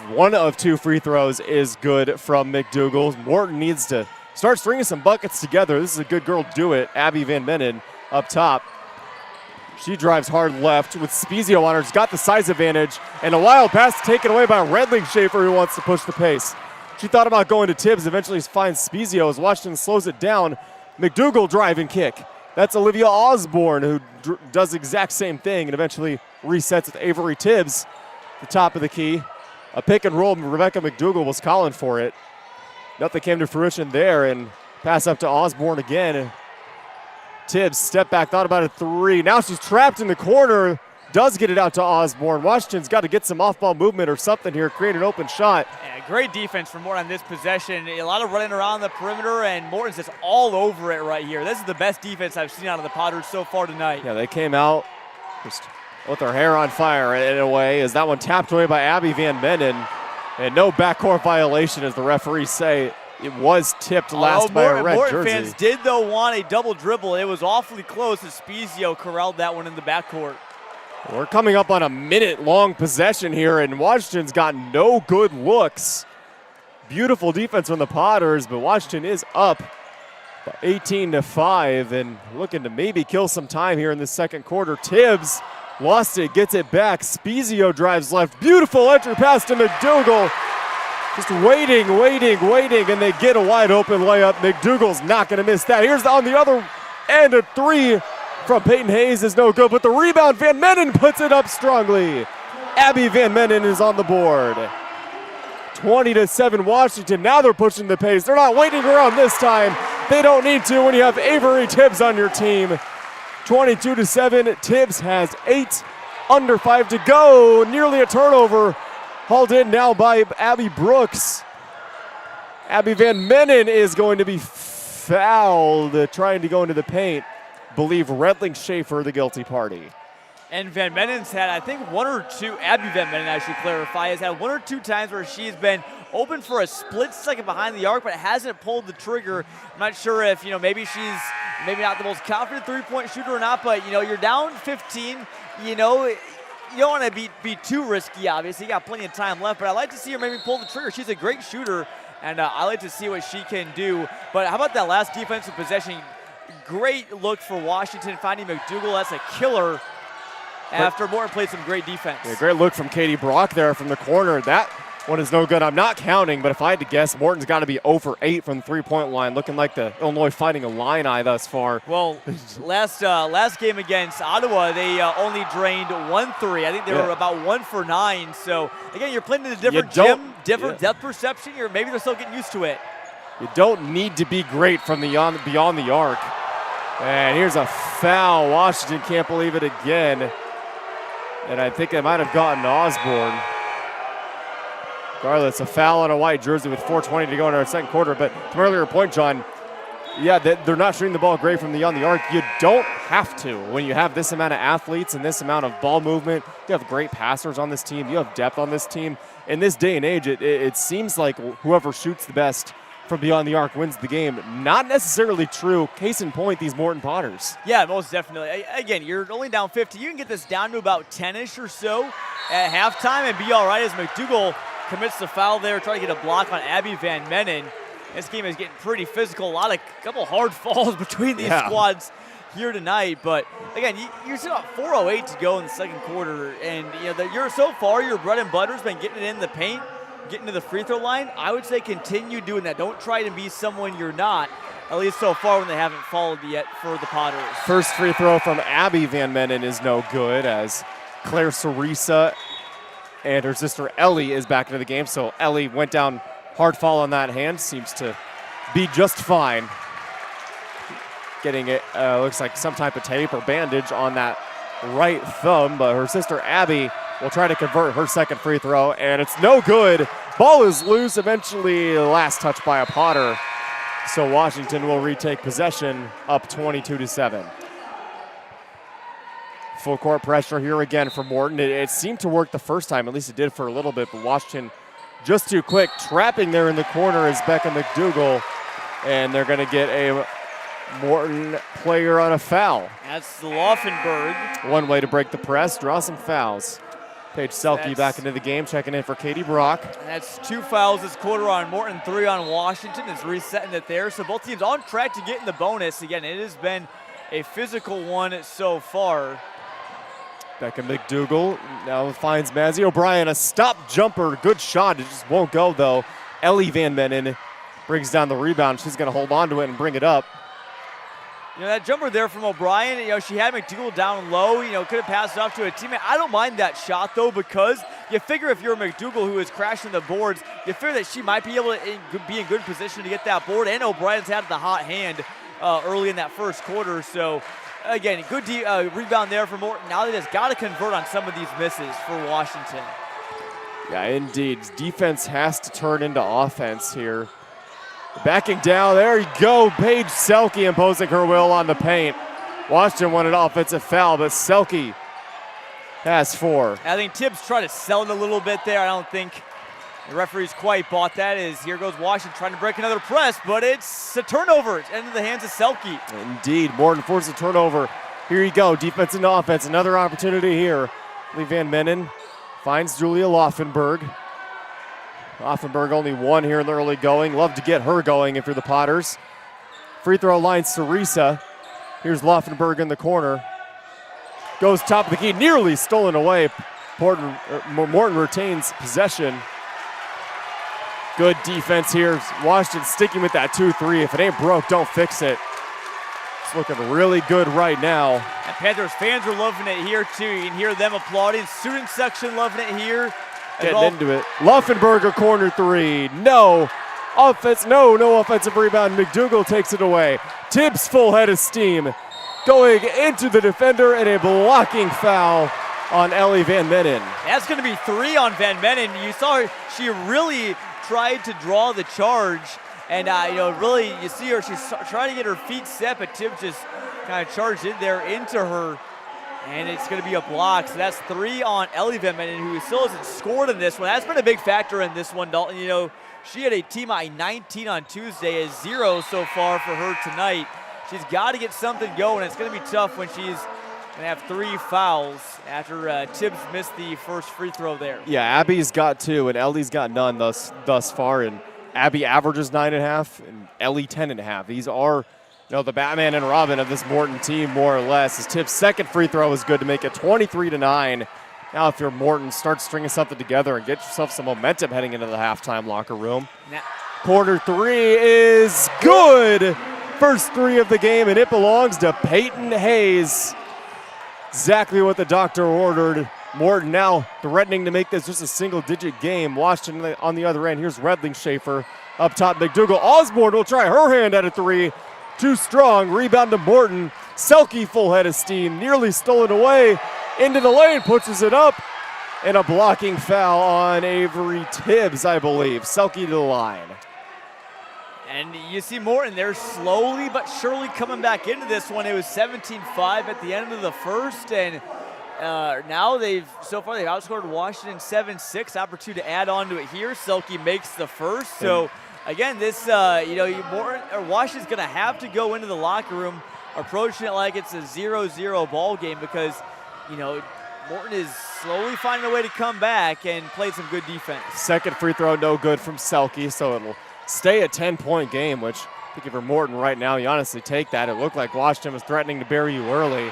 One of two free throws is good from McDougal. Morton needs to start stringing some buckets together. This is a good girl, do it. Abby Van Menen up top. She drives hard left with Spezio on her. She's got the size advantage, and a wild pass taken away by Redling Schaefer, who wants to push the pace. She thought about going to Tibbs, eventually finds Spezio as Washington slows it down. McDougal drive and kick. That's Olivia Osborne, who does the exact same thing and eventually resets with Avery Tibbs, the top of the key. A pick and roll, Rebecca McDougal was calling for it. Nothing came to fruition there, and pass up to Osborne again. Tibbs, step back, thought about a three. Now she's trapped in the corner, does get it out to Osborne. Washington's got to get some off-ball movement or something here, create an open shot. Yeah, great defense from Morton on this possession. A lot of running around the perimeter, and Morton's just all over it right here. This is the best defense I've seen out of the Potters so far tonight. Yeah, they came out just with their hair on fire in a way, as that one tapped away by Abby Van Menen. And no backcourt violation, as the referees say. It was tipped last by a red Morton jersey. fans did, though, want a double dribble. It was awfully close as Spezio corralled that one in the backcourt. We're coming up on a minute-long possession here, and Washington's got no good looks. Beautiful defense from the Potters, but Washington is up 18-5 and looking to maybe kill some time here in the second quarter. Tibbs lost it, gets it back. Spezio drives left. Beautiful entry pass to McDougal. Just waiting, and they get a wide open layup. McDougal's not going to miss that. Here's on the other end, a three from Peyton Hayes is no good, but the rebound, Van Menen puts it up strongly. Abby Van Menen is on the board. 20-7 Washington. Now they're pushing the pace. They're not waiting around this time. They don't need to when you have Avery Tibbs on your team. 22-7. Tibbs has 8, under 5 to go. Nearly a turnover. Hauled in now by Abby Brooks. Abby Van Menen is going to be fouled, trying to go into the paint. Believe Redling Schaefer the guilty party. And Van Menen's had, I think, one or two, Abby Van Menen, I should clarify, has had one or two times where she's been open for a split second behind the arc, but hasn't pulled the trigger. I'm not sure if, maybe she's maybe not the most confident three-point shooter or not, but, you're down 15, you don't want to be too risky, obviously. You got plenty of time left, but I like to see her maybe pull the trigger. She's a great shooter, and I like to see what she can do. But how about that last defensive possession? Great look for Washington, finding McDougal. That's a killer after Morton played some great defense. Yeah, great look from Katie Brock there from the corner. That one is no good. I'm not counting, but if I had to guess, Morton's got to be 0 for 8 from the three-point line, looking like the Illinois Fighting Illini thus far. Well, last game against Ottawa, they only drained 1 3. I think they were about 1 for 9. So, again, you're playing in a different gym, different depth perception. Maybe they're still getting used to it. You don't need to be great from beyond the arc. And here's a foul. Washington can't believe it again. And I think they might have gotten Osborne. Regardless, a foul on a white jersey with 4:20 to go in our second quarter. But to my earlier point, John, yeah, they're not shooting the ball great from beyond the arc. You don't have to when you have this amount of athletes and this amount of ball movement. You have great passers on this team. You have depth on this team. In this day and age, it seems like whoever shoots the best from beyond the arc wins the game. Not necessarily true. Case in point, these Morton Potters. Yeah, most definitely. Again, you're only down 50. You can get this down to about 10-ish or so at halftime and be all right as McDougal commits the foul there, trying to get a block on Abby Van Menen. This game is getting pretty physical. A couple hard falls between these squads here tonight. But again, you're still at 4:08 to go in the second quarter, and you're so far your bread and butter's been getting it in the paint, getting to the free throw line. I would say continue doing that. Don't try to be someone you're not. At least so far when they haven't followed yet for the Potters. First free throw from Abby Van Menen is no good, as Claire Sarisa and her sister Ellie is back into the game. So Ellie went down hard fall on that hand. Seems to be just fine. getting it, looks like some type of tape or bandage on that right thumb, but her sister Abby will try to convert her second free throw, and it's no good. Ball is loose, eventually last touch by a Potter. So Washington will retake possession, up 22-7. Full court pressure here again for Morton. It seemed to work the first time, at least it did for a little bit, but Washington just too quick. Trapping there in the corner is Becca McDougal, and they're going to get a Morton player on a foul. That's Laufenberg. One way to break the press, draw some fouls. Paige Selke back into the game, checking in for Katie Brock. And that's 2 fouls this quarter on Morton, 3 on Washington. Is resetting it there. So both teams on track to get in the bonus. Again, it has been a physical one so far. Becca McDougal now finds Mazzy O'Brien, a stop jumper, good shot. It just won't go though. Ellie Van Menen brings down the rebound. She's going to hold on to it and bring it up. You know, that jumper there from O'Brien, you know, she had McDougal down low, you know, could have passed it off to a teammate. I don't mind that shot, though, because you figure if you're McDougal who is crashing the boards, you figure that she might be able to be in good position to get that board, and O'Brien's had the hot hand early in that first quarter. So, again, good rebound there for Morton. Now they just got to convert on some of these misses for Washington. Yeah, indeed. Defense has to turn into offense here. Backing down, there you go. Paige Selke imposing her will on the paint. Washington wanted an offensive foul, but Selke has 4. I think Tibbs tried to sell it a little bit there. I don't think the referees quite bought that. As here goes Washington trying to break another press, but it's a turnover. It's into the hands of Selke. Indeed, Morton forces a turnover. Here you go, defense into offense. Another opportunity here. Lee Van Menen finds Julia Laufenberg. Laufenberg only 1 here in the early going. Love to get her going if you're the Potters. Free throw line, Sarisa. Here's Laufenberg in the corner. Goes top of the key, nearly stolen away. Morton retains possession. Good defense here. Washington sticking with that 2-3. If it ain't broke, don't fix it. It's looking really good right now. And Panthers fans are loving it here too. You can hear them applauding. Student section loving it here. Getting into it. Laufenberg, a corner 3. No offense, no offensive rebound. McDougal takes it away. Tibbs full head of steam. Going into the defender and a blocking foul on Ellie Van Menen. That's going to be 3 on Van Menen. You saw her, she really tried to draw the charge. And, you know, really, you see her, she's trying to get her feet set, but Tibbs just kind of charged in there into her. And it's going to be a block. So that's 3 on Ellie Van Menen, who still hasn't scored in this one. That's been a big factor in this one, Dalton. You know, she had a team high 19 on Tuesday, a 0 so far for her tonight. She's got to get something going. It's going to be tough when she's going to have 3 fouls after Tibbs missed the first free throw there. Yeah, Abby's got 2, and Ellie's got none thus far. And Abby averages 9.5, and Ellie 10.5. These are, you know, the Batman and Robin of this Morton team, more or less. As Tibbs' second free throw is good to make it 23-9. Now, if you're Morton, start stringing something together and get yourself some momentum heading into the halftime locker room. Quarter 3 is good. First 3 of the game, and it belongs to Peyton Hayes. Exactly what the doctor ordered. Morton now threatening to make this just a single-digit game. Washington on the other end. Here's Redling Schaefer up top. McDougal. Osborne will try her hand at a 3. Too strong. Rebound to Morton. Selke full head of steam. Nearly stolen away. Into the lane. Pushes it up. And a blocking foul on Avery Tibbs, I believe. Selke to the line. And you see Morton, they're slowly but surely coming back into this one. It was 17-5 at the end of the first. And now so far they've outscored Washington 7-6. Opportunity to add on to it here. Selke makes the first. So again, this, Washington's going to have to go into the locker room approaching it like it's a 0-0 ball game because, you know, Morton is slowly finding a way to come back and play some good defense. Second free throw, no good from Selke, so it'll stay a 10-point game, which I think if you're Morton right now, you honestly take that. It looked like Washington was threatening to bury you early.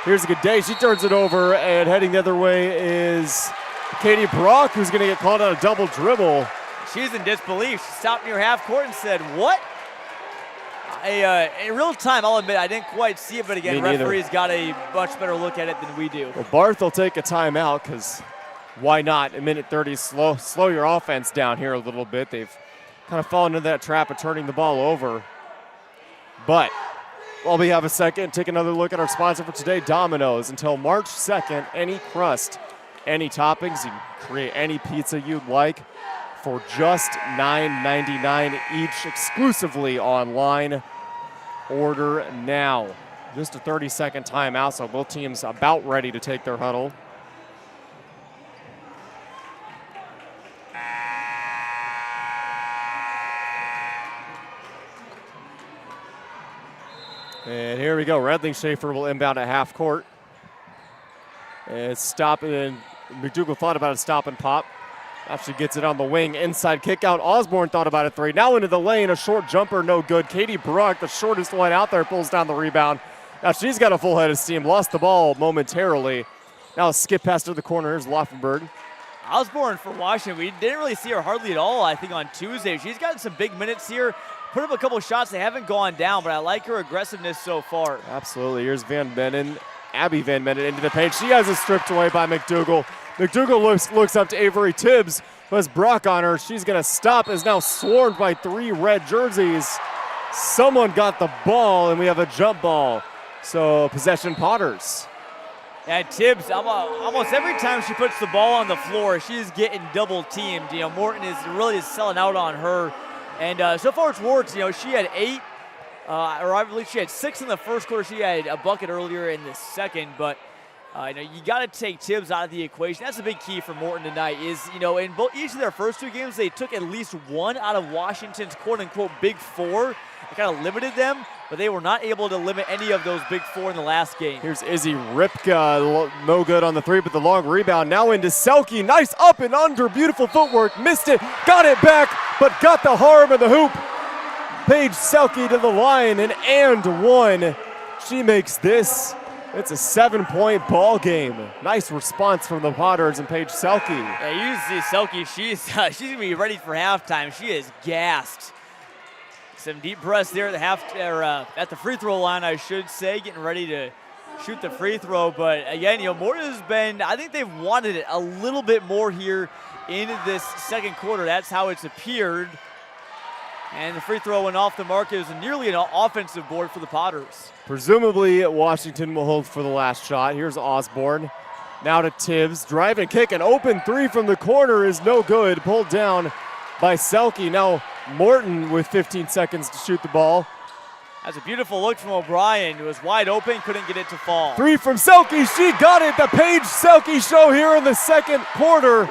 Here's a good day. She turns it over, and heading the other way is Katie Brock, who's going to get called on a double dribble. She's in disbelief. She stopped near half court and said, what? In real time, I'll admit, I didn't quite see it, but again, referee's got a much better look at it than we do. Well, Barth will take a timeout because why not? A minute 30, slow your offense down here a little bit. They've kind of fallen into that trap of turning the ball over. But While we have a second, take another look at our sponsor for today, Domino's. Until March 2nd, any crust, any toppings, you can create any pizza you'd like for just $9.99 each, exclusively online. Order now. Just a 30-second timeout, so both teams about ready to take their huddle. And here we go. Redling Schaefer will inbound at half court. And stop it. And McDougal thought about a stop and pop. Actually gets it on the wing. Inside kick out. Osborne thought about a three. Now into the lane. A short jumper, no good. Katie Bruck, the shortest one out there, pulls down the rebound. Now she's got a full head of steam. Lost the ball momentarily. Now a skip pass to the corner. Here's Laufenberg. Osborne for Washington. We didn't really see her hardly at all, I think, on Tuesday. She's gotten some big minutes here. Put up a couple shots. They haven't gone down, but I like her aggressiveness so far. Absolutely. Here's Van Mennen. Abby Van Mennen into the paint. She has it stripped away by McDougal. McDougal looks up to Avery Tibbs, who has Brock on her. She's going to stop, is now swarmed by 3 red jerseys. Someone got the ball, and we have a jump ball. So possession Potters. And Tibbs, almost every time she puts the ball on the floor, she's getting double teamed. You know, Morton is really selling out on her. And so far it's worked. You know, she had 8, or I believe she had 6 in the first quarter. She had a bucket earlier in the second, but you know, you got to take Tibbs out of the equation. That's a big key for Morton tonight. Is, you know, in each of their first 2 games, they took at least 1 out of Washington's quote-unquote big 4. It kind of limited them, but they were not able to limit any of those big 4 in the last game. Here's Izzy Ripka, no good on the 3, but the long rebound. Now into Selke, nice up and under, beautiful footwork, missed it, got it back, but got the harm of the hoop. Paige Selke to the line, and 1. She makes this. It's a 7-point ball game. Nice response from the Potters and Paige Selke. Yeah, you see Selke, she's going to be ready for halftime. She is gassed. Some deep breaths there at the free throw line, I should say, getting ready to shoot the free throw. But again, you know, Morton has been, I think they've wanted it a little bit more here in this second quarter. That's how it's appeared. And the free throw went off the mark. It was nearly an offensive board for the Potters. Presumably, Washington will hold for the last shot. Here's Osborne. Now to Tibbs. Drive and kick. An open 3 from the corner is no good. Pulled down by Selke. Now Morton with 15 seconds to shoot the ball. That's a beautiful look from O'Brien. It was wide open, couldn't get it to fall. 3 from Selke. She got it. The Paige Selke show here in the second quarter.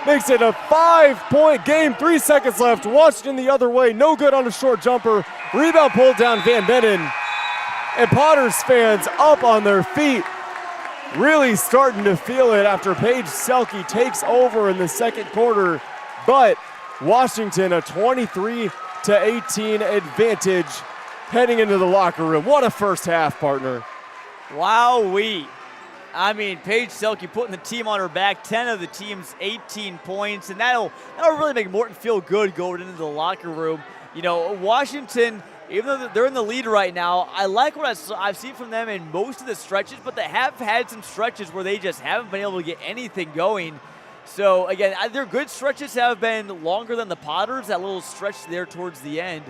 Makes it a 5-point game. 3 seconds left. Washington the other way. No good on a short jumper. Rebound pulled down Van Mennen. And Potters fans up on their feet. Really starting to feel it after Paige Selke takes over in the second quarter. But Washington a 23-18 advantage heading into the locker room. What a first half, partner. Wowee. I mean, Paige Selke putting the team on her back, 10 of the team's 18 points, and that'll really make Morton feel good going into the locker room. You know, Washington, even though they're in the lead right now, I like what I've seen from them in most of the stretches, but they have had some stretches where they just haven't been able to get anything going. So, again, their good stretches have been longer than the Potters, that little stretch there towards the end.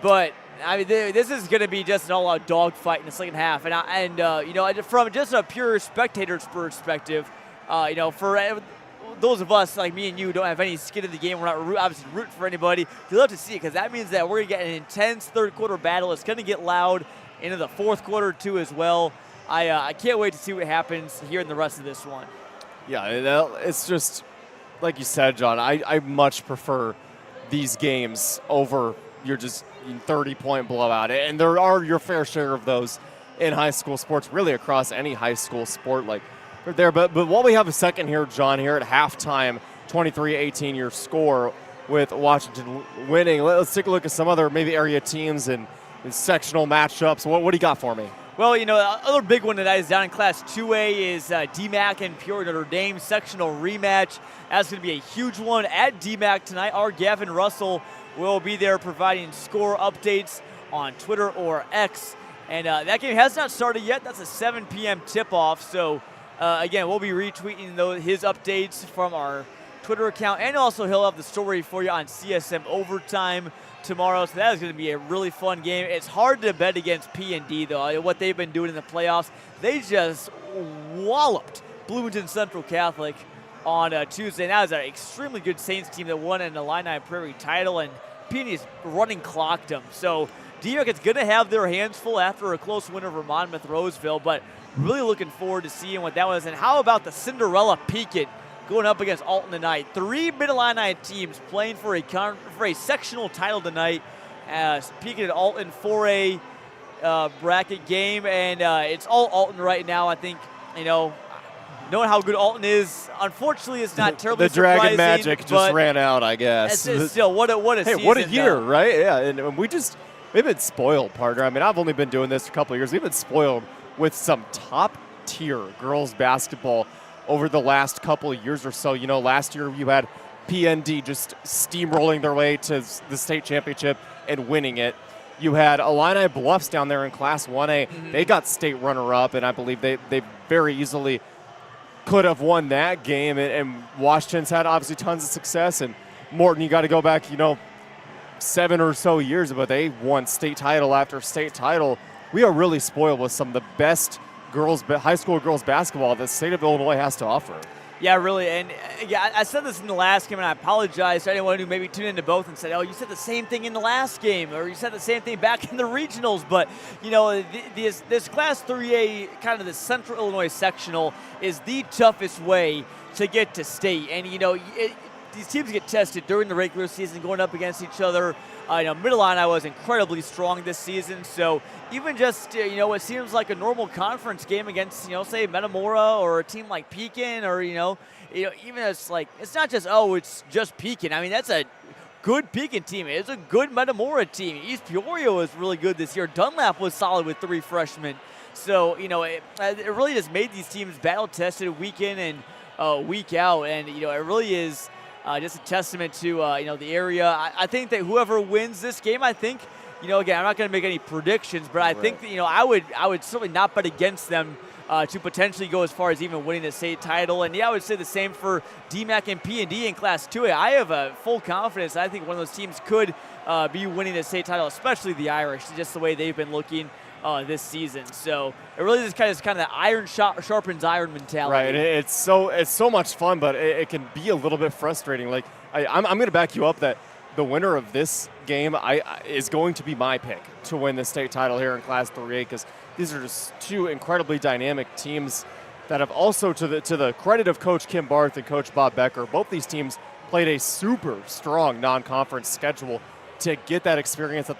But I mean, this is going to be just an all-out dogfight in the second half. And you know, from just a pure spectator's perspective, you know, for those of us like me and you who don't have any skin in the game, we're not obviously rooting for anybody. You love to see it because that means that we're going to get an intense third-quarter battle. It's going to get loud into the fourth quarter, too, as well. I can't wait to see what happens here in the rest of this one. Yeah, it's just, like you said, John, I much prefer these games over your just 30-point blowout. And there are your fair share of those in high school sports, really across any high school sport like there. But while we have a second here, John, here at halftime, 23-18 your score with Washington winning. Let's take a look at some other maybe area teams and sectional matchups. What do you got for me? Well, you know, the other big one tonight is down in Class 2A is DMAC and Peoria Notre Dame sectional rematch. That's going to be a huge one at DMAC tonight. Our Gavin Russell will be there providing score updates on Twitter or X. And that game has not started yet. That's a 7 p.m. tip-off. So, again, we'll be retweeting his updates from our Twitter account. And also he'll have the story for you on CSM Overtime. tomorrow, so that is going to be a really fun game. It's hard to bet against P&D, though. What they've been doing in the playoffs, they just walloped Bloomington Central Catholic on Tuesday. And that was an extremely good Saints team that won an Illini Prairie title, and P&D's running clocked them. So D-York is going to have their hands full after a close win over Monmouth-Roseville, but really looking forward to seeing what that was. And how about the Cinderella Pekin going up against Alton tonight? 3 Mid-Illini teams playing for a sectional title tonight. Pekin and Alton for a bracket game, and it's all Alton right now. I think, knowing how good Alton is, unfortunately, it's not terribly the Dragon surprising, Magic just ran out, I guess. It's still, what a hey, season. what a year, though. right? Yeah, and we've been spoiled, partner. I mean, I've only been doing this for a couple of years. We've been spoiled with some top-tier girls basketball over the last couple of years or so. Last year you had PND just steamrolling their way to the state championship and winning it. You had Illini Bluffs down there in Class 1A. Mm-hmm. They got state runner-up, and I believe they very easily could have won that game. And Washington's had obviously tons of success. And Morton, you got to go back, 7 or so years, but they won state title after state title. We are really spoiled with some of the best high school girls basketball that the state of Illinois has to offer. Yeah, really. And I said this in the last game, and I apologize to anyone who maybe tuned into both and said, oh, you said the same thing in the last game, or you said the same thing back in the regionals. But, this Class 3A, kind of the Central Illinois sectional, is the toughest way to get to state. And, these teams get tested during the regular season, going up against each other. Mid-Illini was incredibly strong this season, so even just, what seems like a normal conference game against, say Metamora or a team like Pekin, or, even it's like, it's not just, it's just Pekin. I mean, that's a good Pekin team. It's a good Metamora team. East Peoria was really good this year. Dunlap was solid with 3 freshmen. So, it really just made these teams battle-tested week in and week out, and, it really is just a testament to, the area. I think that whoever wins this game, again, I'm not going to make any predictions, but I think that, I would certainly not bet against them to potentially go as far as even winning the state title. And, I would say the same for DMAC and P&D in Class 2A. I have full confidence. I think one of those teams could be winning the state title, especially the Irish, just the way they've been looking this season. So it really is kind of that iron sharpens iron mentality. Right. It's so much fun, but it can be a little bit frustrating. Like I'm going to back you up that the winner of this game is going to be my pick to win the state title here in Class 3A, because these are just 2 incredibly dynamic teams that have also, to the credit of Coach Kim Barth and Coach Bob Becker, both these teams played a super strong non-conference schedule to get that experience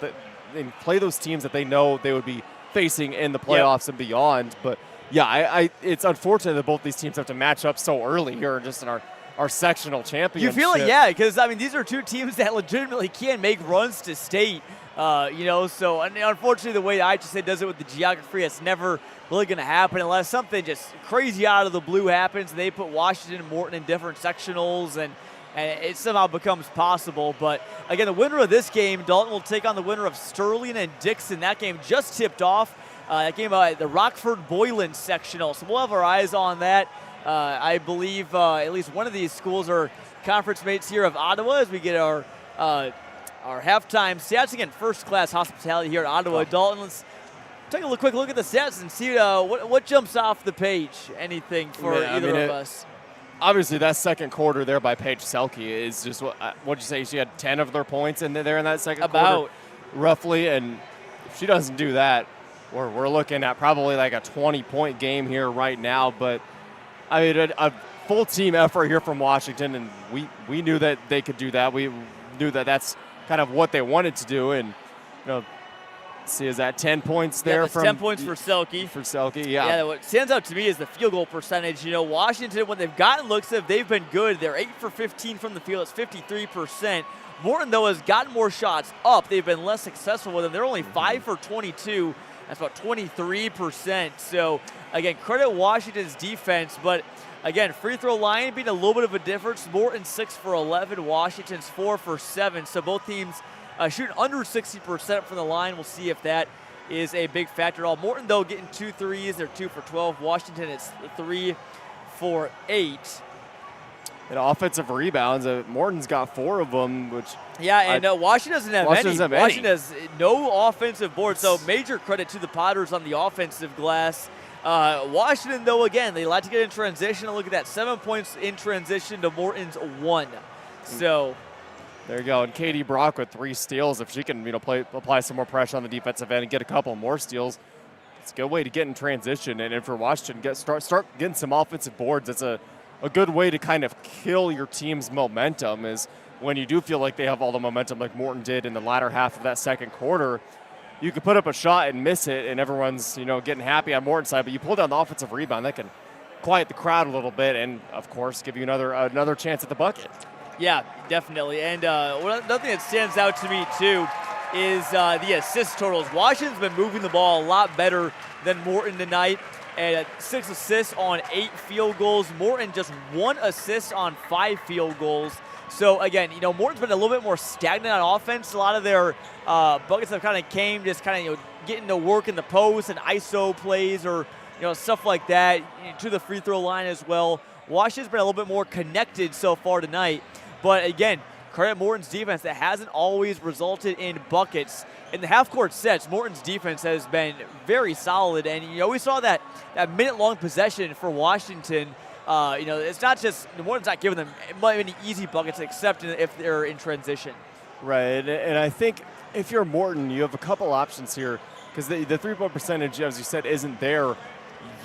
and play those teams that they know they would be facing in the playoffs and beyond. But yeah, it's unfortunate that both these teams have to match up so early here just in our sectional championship. You feel it, yeah, because these are 2 teams that legitimately can make runs to state. So unfortunately the way the IHSA does it with the geography, it's never really going to happen unless something just crazy out of the blue happens. They put Washington and Morton in different sectionals, and it somehow becomes possible. But again, the winner of this game, Dalton, will take on the winner of Sterling and Dixon. That game just tipped off. That game, the Rockford-Boylan sectional. So we'll have our eyes on that. I believe at least one of these schools are conference mates here of Ottawa as we get our halftime stats. Again, first-class hospitality here at Ottawa. Dalton, let's take a quick look at the stats and see what jumps off the page. Anything for either of us. Obviously, that second quarter there by Paige Selke is just what'd you say? She had 10 of their points in there in that second quarter, roughly. And if she doesn't do that, we're looking at probably like a 20-point game here right now. But I mean, a full team effort here from Washington, and we knew that they could do that. We knew that that's kind of what they wanted to do, and see, is that 10 points there? That's 10 points for Selke. For Selke, yeah. Yeah, what stands out to me is the field goal percentage. Washington, when they've gotten looks at, they've been good. They're 8 for 15 from the field. It's 53%. Morton, though, has gotten more shots up. They've been less successful with them. They're only 5 for 22. That's about 23%. So, again, credit Washington's defense. But, again, free throw line being a little bit of a difference. Morton 6 for 11. Washington's 4 for 7. So both teams shooting under 60% from the line. We'll see if that is a big factor at all. Morton, though, getting 2 threes. They're 2 for 12. Washington is 3 for 8. And offensive rebounds, Morton's got 4 of them, which Washington doesn't have any. Washington any. has no offensive board, so major credit to the Potters on the offensive glass. Washington, though, again, they like to get in transition. Look at that, 7 points in transition to Morton's 1. So there you go. And Katie Brock with 3 steals. If she can, apply some more pressure on the defensive end and get a couple more steals, it's a good way to get in transition. And for Washington, start getting some offensive boards. It's a good way to kind of kill your team's momentum is when you do feel like they have all the momentum like Morton did in the latter half of that second quarter. You could put up a shot and miss it, and everyone's getting happy on Morton's side. But you pull down the offensive rebound, that can quiet the crowd a little bit, and of course give you another chance at the bucket. Yeah, definitely. And another thing that stands out to me too is the assist totals. Washington's been moving the ball a lot better than Morton tonight. And 6 assists on 8 field goals. Morton just 1 assist on 5 field goals. So again, Morton's been a little bit more stagnant on offense. A lot of their buckets have kind of came just kind of getting to work in the post and ISO plays or stuff like that to the free throw line as well. Washington's been a little bit more connected so far tonight. But again, credit Morton's defense that hasn't always resulted in buckets. In the half-court sets, Morton's defense has been very solid, and we saw that minute-long possession for Washington. It's not just Morton's not giving them many easy buckets, except if they're in transition. Right, and I think if you're Morton, you have a couple options here because the three-point percentage, as you said, isn't there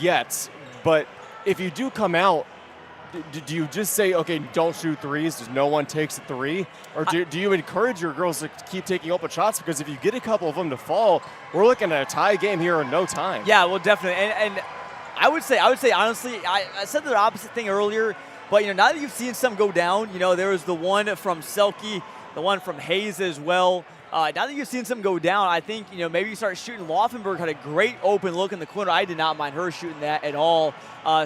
yet. But if you do come out, do you just say, okay, don't shoot threes, just no one takes a 3? Or do you encourage your girls to keep taking open shots? Because if you get a couple of them to fall, we're looking at a tie game here in no time. Yeah, well, definitely. And I would say honestly, I said the opposite thing earlier, but now that you've seen some go down, there was the one from Selke, the one from Hayes as well. Now that you've seen some go down, I think, maybe you start shooting. Laufenberg had a great open look in the corner. I did not mind her shooting that at all.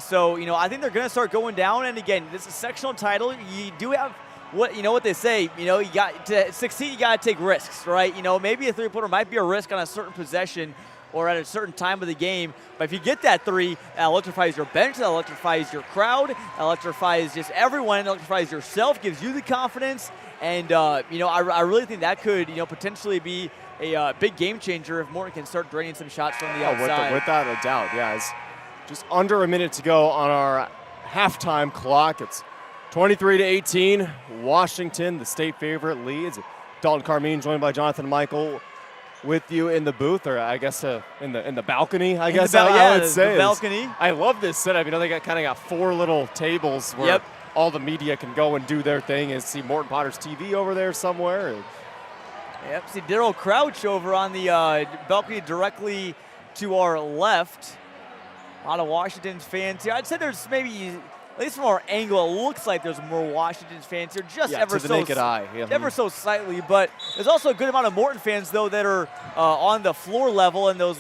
So, I think they're going to start going down. And again, this is a sectional title. You do have what they say, you got to succeed, you got to take risks, right? Maybe a three-pointer might be a risk on a certain possession or at a certain time of the game. But if you get that 3, that electrifies your bench, that electrifies your crowd, electrifies just everyone, electrifies yourself, gives you the confidence. And, I really think that could, potentially be a big game changer if Morton can start draining some shots from the outside. Without a doubt, yeah. It's just under a minute to go on our halftime clock. It's 23-18. Washington, the state favorite, leads. Dalton Carmine joined by Jonathan Michael with you in the booth, or I guess in the balcony, I would say. The balcony. I love this setup. They got 4 little tables where all the media can go and do their thing and see Morton Potter's TV over there somewhere. Yep, see Daryl Crouch over on the balcony directly to our left. A lot of Washington's fans here. I'd say there's maybe, at least from our angle, it looks like there's more Washington fans here, just ever to the naked eye. Yeah. Ever so slightly. But there's also a good amount of Morton fans, though, that are on the floor level and those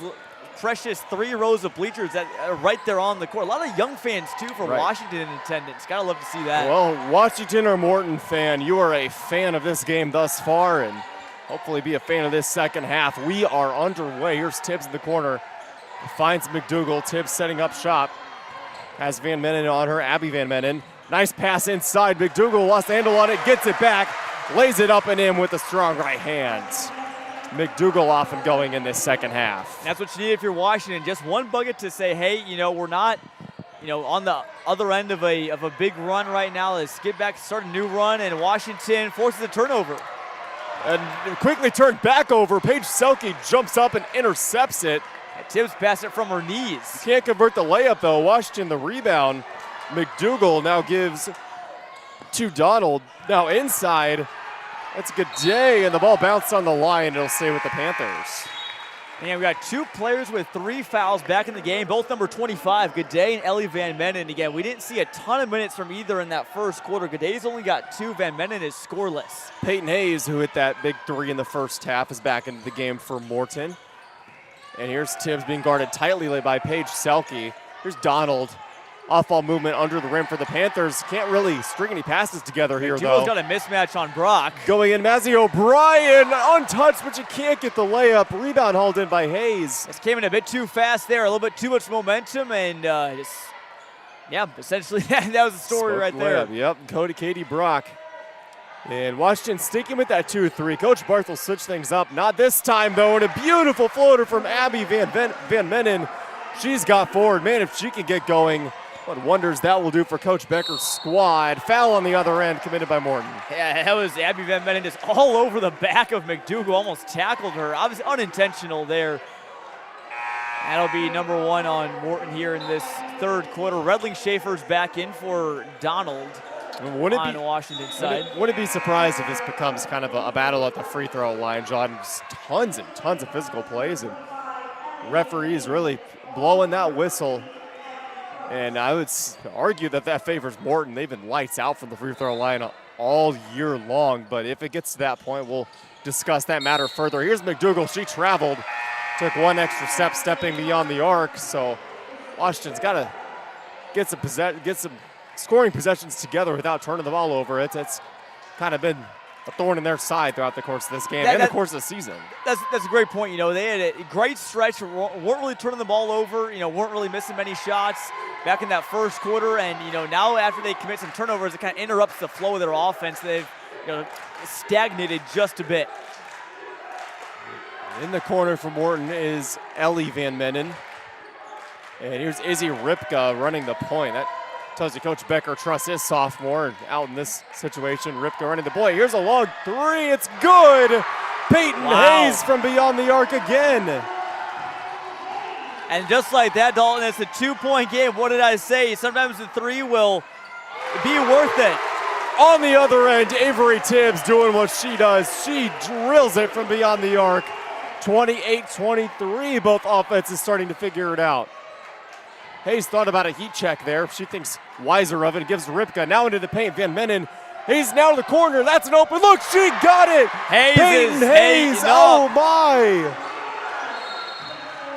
precious 3 rows of bleachers that are right there on the court. A lot of young fans, too, from Washington in attendance. Gotta love to see that. Well, Washington or Morton fan, you are a fan of this game thus far, and hopefully be a fan of this second half. We are underway. Here's Tibbs in the corner. Finds McDougal. Tibbs setting up shop. Has Van Menen on her. Abby Van Menen. Nice pass inside. McDougal lost the handle on it. Gets it back. Lays it up and in with a strong right hand. McDougal off and going in this second half. That's what you need if you're Washington. Just one bucket to say, hey, we're not, on the other end of a big run right now. Let's get back, start a new run, and Washington forces a turnover. And quickly turned back over. Paige Selke jumps up and intercepts it. Tibbs passed it from her knees. Can't convert the layup, though. Washington the rebound. McDougal now gives to Donald. Now inside. That's a good day, and the ball bounced on the line. It'll stay with the Panthers. And we got 2 players with 3 fouls back in the game, both number 25, G'day and Ellie Van Menen. Again, we didn't see a ton of minutes from either in that first quarter. G'day's only got 2. Van Menen is scoreless. Peyton Hayes, who hit that big 3 in the first half, is back into the game for Morton. And here's Tibbs being guarded tightly by Paige Selke. Here's Donald. Off-ball movement under the rim for the Panthers. Can't really string any passes together here, though. Got a mismatch on Brock. Going in, Mazzy O'Brien, untouched, but you can't get the layup. Rebound hauled in by Hayes. This came in a bit too fast there, a little bit too much momentum, and just Yeah, essentially that was the story right there. Yep, Katie Brock. And Washington sticking with that 2-3. Coach Barth will switch things up. Not this time, though, and a beautiful floater from Abby Van Menen. She's got forward. Man, if she can get going, what wonders that will do for Coach Becker's squad. Foul on the other end committed by Morton. Yeah, that was Abby Van Menen just all over the back of McDougal, almost tackled her. Obviously unintentional there. That'll be number 1 on Morton here in this third quarter. Redling Schaefer's back in for Donald on Washington's side. Wouldn't be surprised if this becomes kind of a battle at the free throw line, John. Just tons and tons of physical plays, and referees really blowing that whistle. And I would argue that favors Morton. They've been lights out from the free throw line all year long, but if it gets to that point, we'll discuss that matter further. Here's McDougal. She traveled, took one extra step, stepping beyond the arc, so Washington's got to get some scoring possessions together without turning the ball over. It's kind of been a thorn in their side throughout the course of this game and the course of the season. That's a great point. You know, they had a great stretch, weren't really turning the ball over, weren't really missing many shots back in that first quarter. And, now after they commit some turnovers, it kind of interrupts the flow of their offense. They've, stagnated just a bit. In the corner for Morton is Ellie Van Menen. And here's Izzy Ripka running the point. That tells you Coach Becker trusts his sophomore out in this situation. Ripka running the point. Here's a long three. It's good. Peyton Hayes from beyond the arc again. And just like that, Dalton, it's a 2-point game. What did I say? Sometimes the three will be worth it. On the other end, Avery Tibbs doing what she does. She drills it from beyond the arc. 28-23, both offenses starting to figure it out. Hayes thought about a heat check there. She thinks wiser of it. Gives Ripka now into the paint. Van Menen. Hayes now to the corner. That's an open look. She got it. Peyton Hayes. Oh my.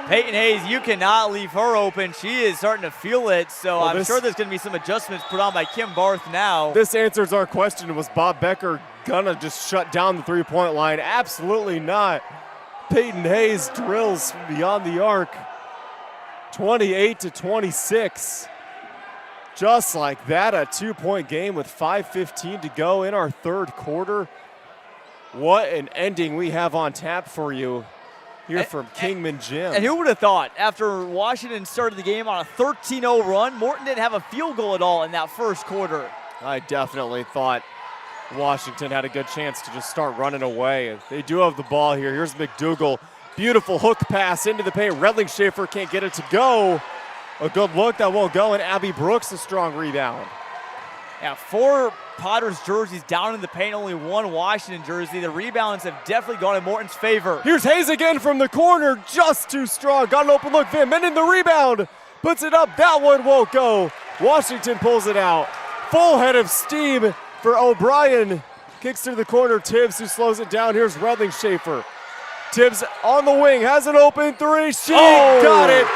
Peyton Hayes, you cannot leave her open. She is starting to feel it. So I'm sure there's going to be some adjustments put on by Kim Barth now. This answers our question. Was Bob Becker gonna just shut down the three-point line? Absolutely not. Peyton Hayes drills from beyond the arc. 28-26. Just like that, a 2-point game with 5:15 to go in our third quarter. What an ending we have on tap for you here from Kingman Gym. And who would have thought, after Washington started the game on a 13-0 run, Morton didn't have a field goal at all in that first quarter. I definitely thought Washington had a good chance to just start running away. They do have the ball here. Here's McDougal. Beautiful hook pass into the paint. Redling Schaefer can't get it to go. A good look that won't go, and Abby Brooks a strong rebound. Yeah, 4 Potters jerseys down in the paint, only 1 Washington jersey. The rebounds have definitely gone in Morton's favor. Here's Hayes again from the corner, just too strong. Got an open look. Van Menen the rebound. Puts it up. That one won't go. Washington pulls it out. Full head of steam for O'Brien. Kicks to the corner. Tibbs who slows it down. Here's Redling Schaefer. Tibbs on the wing, has an open three. She got it.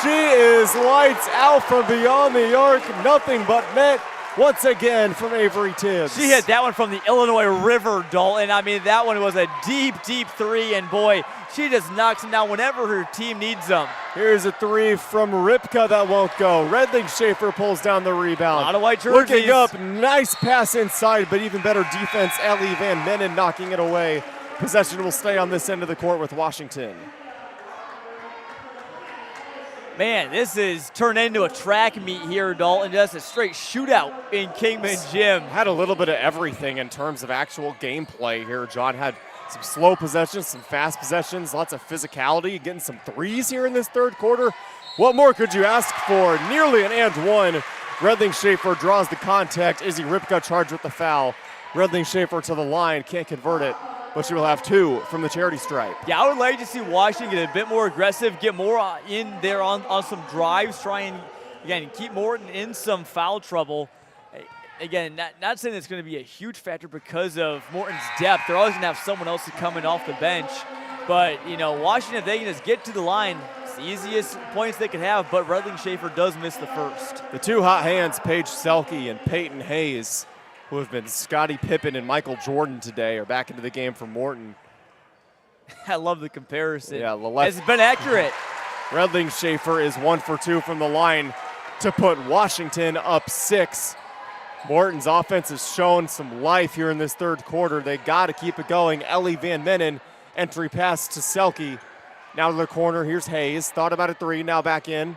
She is lights out from beyond the arc. Nothing but net once again from Avery Tibbs. She hit that one from the Illinois River, Dalton. I mean, that one was a deep, deep three, and boy, she just knocks them down whenever her team needs them. Here's a three from Ripka that won't go. Redling Schaefer pulls down the rebound. A lot of white jerseys. Looking up, nice pass inside, but even better defense. Ellie Van Menen knocking it away. Possession will stay on this end of the court with Washington. Man, this is turned into a track meet here, Dalton. Just a straight shootout in Kingman Gym. Had a little bit of everything in terms of actual gameplay here. John had some slow possessions, some fast possessions, lots of physicality, getting some threes here in this third quarter. What more could you ask for? Nearly an and one. Redling Schaefer draws the contact. Izzy Ripka charged with the foul. Redling Schaefer to the line, can't convert it, but she will have 2 from the charity stripe. Yeah, I would like to see Washington get a bit more aggressive, get more in there on some drives, try and, again, keep Morton in some foul trouble. Again, not saying it's going to be a huge factor because of Morton's depth. They're always going to have someone else coming off the bench. But, Washington, if they can just get to the line, it's the easiest points they could have, but Redling Schaefer does miss the first. The 2 hot hands, Paige Selke and Peyton Hayes, who have been Scottie Pippen and Michael Jordan today, are back into the game for Morton. I love the comparison. Yeah, the left. It's been accurate. Redling Schaefer is 1 for 2 from the line. to put Washington up 6. Morton's offense has shown some life here in this third quarter. They got to keep it going. Ellie Van Menen, entry pass to Selke. Now to the corner, here's Hayes. Thought about a 3, now back in.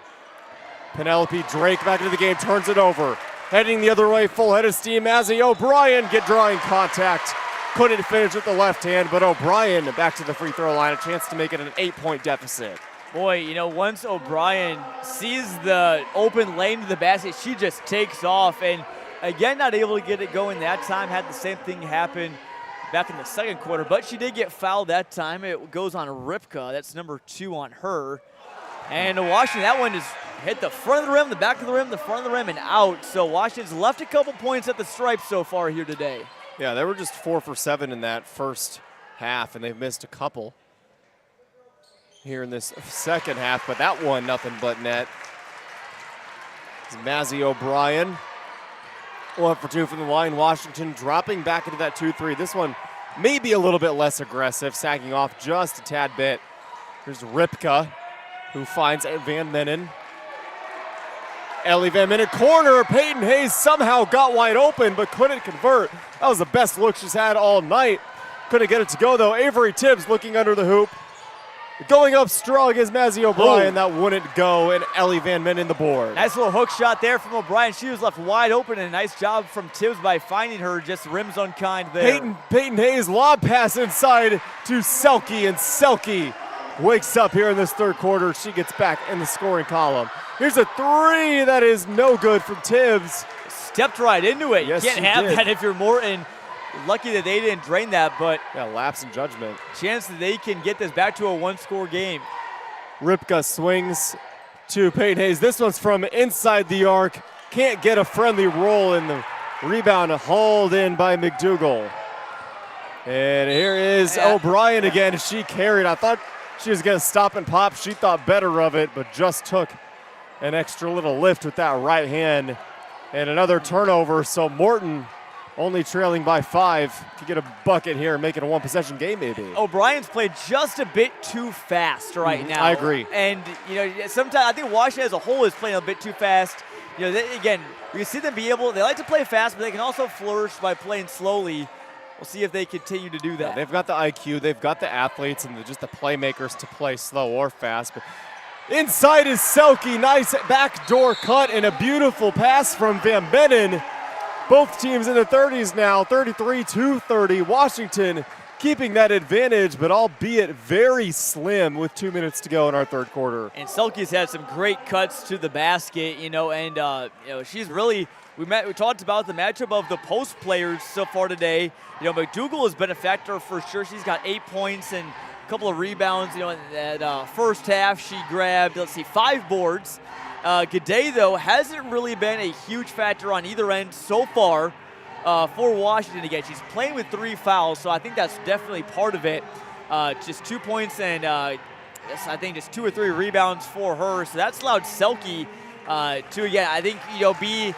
Penelope Drake back into the game, turns it over. Heading the other way, full head of steam. Mazzy O'Brien get drawing contact. Couldn't finish with the left hand, but O'Brien back to the free throw line. A chance to make it an 8-point deficit. Boy, you know, once O'Brien sees the open lane to the basket, she just takes off. And again, not able to get it going that time. Had the same thing happen back in the second quarter, but she did get fouled that time. It goes on Ripka. That's number 2 on her. And Washington, that one just hit the front of the rim, the back of the rim, the front of the rim, and out. So Washington's left a couple points at the stripe so far here today. Yeah, they were just 4 for 7 in that first half, and they've missed a couple here in this second half, but that one, nothing but net. It's Mazzy O'Brien. 1 for 2 from the line. Washington dropping back into that 2-3. This one maybe a little bit less aggressive, sagging off just a tad bit. There's Ripka, who finds Van Menen. Ellie Van Menen corner. Peyton Hayes somehow got wide open, but couldn't convert. That was the best look she's had all night. Couldn't get it to go, though. Avery Tibbs looking under the hoop. Going up strong is Mazzy O'Brien. That wouldn't go, and Ellie Van Menen the board. Nice little hook shot there from O'Brien. She was left wide open, and a nice job from Tibbs by finding her. Just rims unkind there. Peyton Hayes lob pass inside to Selke, and Selke wakes up here in this third quarter. She gets back in the scoring column. Here's a 3 that is no good from Tibbs. Stepped right into it. Yes, you can't have that if you're Morton. Lucky that they didn't drain that, but yeah, lapse in judgment. Chance that they can get this back to a 1-score game. Ripka swings to Peyton Hayes. This one's from inside the arc. Can't get a friendly roll, in the rebound hauled in by McDougal. And here is O'Brien again. She carried. I thought she was going to stop and pop. She thought better of it, but just took an extra little lift with that right hand. And another turnover, so Morton only trailing by 5. Could get a bucket here and make it a 1-possession game maybe. O'Brien's played just a bit too fast right now. I agree. And, you know, sometimes I think Washington as a whole is playing a bit too fast. You know, again, you see them be able, they like to play fast, but they can also flourish by playing slowly. We'll see if they continue to do that. Yeah, they've got the IQ, they've got the athletes, and just the playmakers to play slow or fast. But inside is Selke. Nice backdoor cut and a beautiful pass from Van Menen. Both teams in the 30s now, 33-30. Washington keeping that advantage, but albeit very slim with 2 minutes to go in our third quarter. And Selke's had some great cuts to the basket, you know, and you know, she's really, we talked about the matchup of the post players so far today. You know, McDougal has been a factor for sure. She's got 8 points and a couple of rebounds. You know, in that first half she grabbed, 5 boards. G'day, though, hasn't really been a huge factor on either end so far for Washington. Again, she's playing with 3 fouls, so I think that's definitely part of it. Just 2 points and I think just 2 or 3 rebounds for her. So that's allowed Selke to, again, I think, you know, be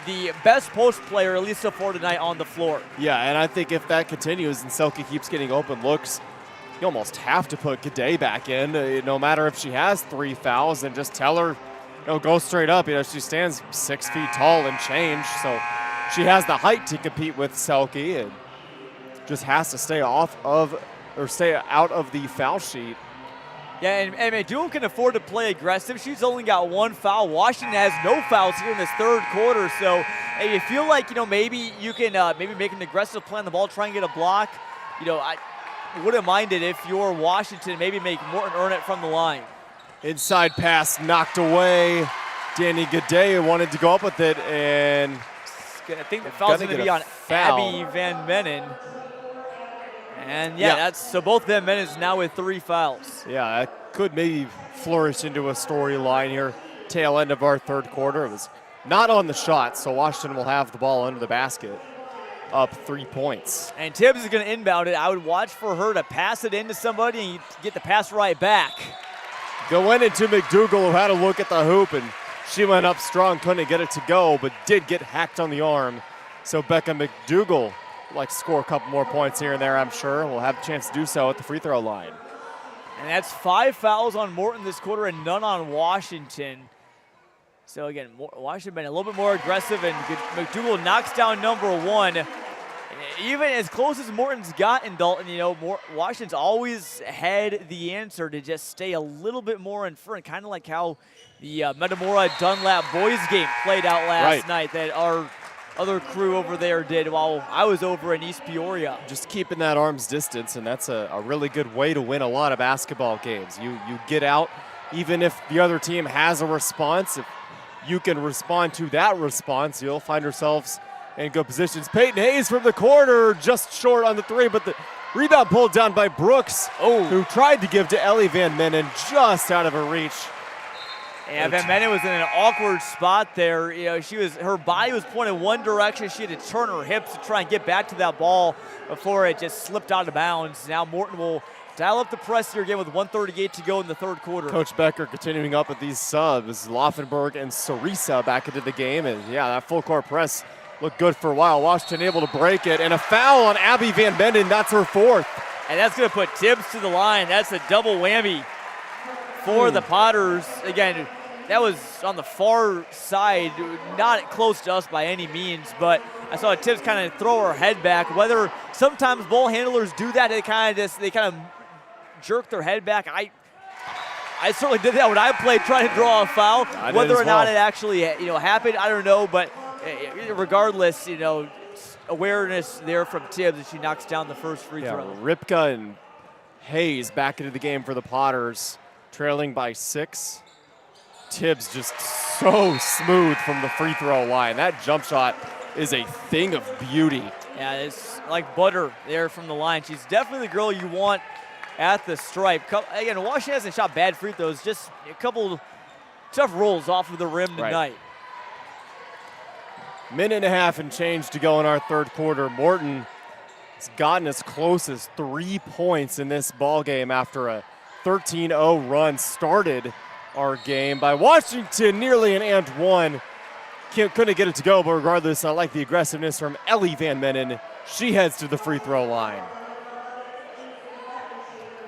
the best post player, at least so far tonight, on the floor. Yeah, and I think if that continues and Selke keeps getting open looks, you almost have to put G'day back in, no matter if she has 3 fouls, and just tell her, go straight up. You know, she stands 6 feet tall and change, so she has the height to compete with Selke, and just has to stay out of the foul sheet. Yeah, and McDougal can afford to play aggressive. She's only got 1 foul. Washington has no fouls here in this third quarter, so if you feel like, you know, maybe you can maybe make an aggressive play on the ball, try and get a block, you know, I wouldn't mind it if you're Washington, maybe make Morton earn it from the line. Inside pass knocked away. Danny G'day wanted to go up with it, and I think the foul's going to be on Abby Van Menen. And that's so both Van Menen's now with 3 fouls. Yeah, that could maybe flourish into a storyline here. Tail end of our third quarter. It was not on the shot, so Washington will have the ball under the basket, up 3 points. And Tibbs is going to inbound it. I would watch for her to pass it into somebody and get the pass right back. Going into McDougal, who had a look at the hoop, and she went up strong, couldn't get it to go, but did get hacked on the arm. So Becca McDougal would like to score a couple more points here and there, I'm sure. We'll have a chance to do so at the free throw line. And that's 5 fouls on Morton this quarter and none on Washington. So again, Washington been a little bit more aggressive, and McDougal knocks down number 1. Even as close as Morton's gotten, Dalton, Washington's always had the answer to just stay a little bit more in front, kind of like how the Metamora Dunlap boys game played out last night that our other crew over there did while I was over in East Peoria. Just keeping that arm's distance, and that's a really good way to win a lot of basketball games. You get out, even if the other team has a response, if you can respond to that response, you'll find yourselves in good positions. Peyton Hayes from the corner, just short on the 3, but the rebound pulled down by Brooks, who tried to give to Ellie Van Menen, just out of her reach. Yeah, Van Menen was in an awkward spot there. Her body was pointed one direction. She had to turn her hips to try and get back to that ball before it just slipped out of bounds. Now Morton will dial up the press here again with 1:38 to go in the third quarter. Coach Becker continuing up with these subs. Laufenberg and Sarisa back into the game, and yeah, that full court press looked good for a while. Washington able to break it, and a foul on Abby Van Menden. That's her 4th. And that's going to put Tibbs to the line. That's a double whammy for the Potters. Again, that was on the far side, not close to us by any means, but I saw Tibbs kind of throw her head back. Whether sometimes ball handlers do that, they kind of jerk their head back. I certainly did that when I played, trying to draw a foul. Whether or not it actually happened, I don't know, but regardless, awareness there from Tibbs as she knocks down the first free throw. Ripka and Hayes back into the game for the Potters, trailing by 6. Tibbs just so smooth from the free throw line. That jump shot is a thing of beauty. Yeah, it's like butter there from the line. She's definitely the girl you want at the stripe. Again, Washington hasn't shot bad free throws, just a couple tough rolls off of the rim tonight. Minute and a half and change to go in our third quarter. Morton has gotten as close as 3 points in this ball game after a 13-0 run started our game by Washington, nearly an and 1. Couldn't get it to go, but regardless, I like the aggressiveness from Ellie Van Menen. She heads to the free throw line.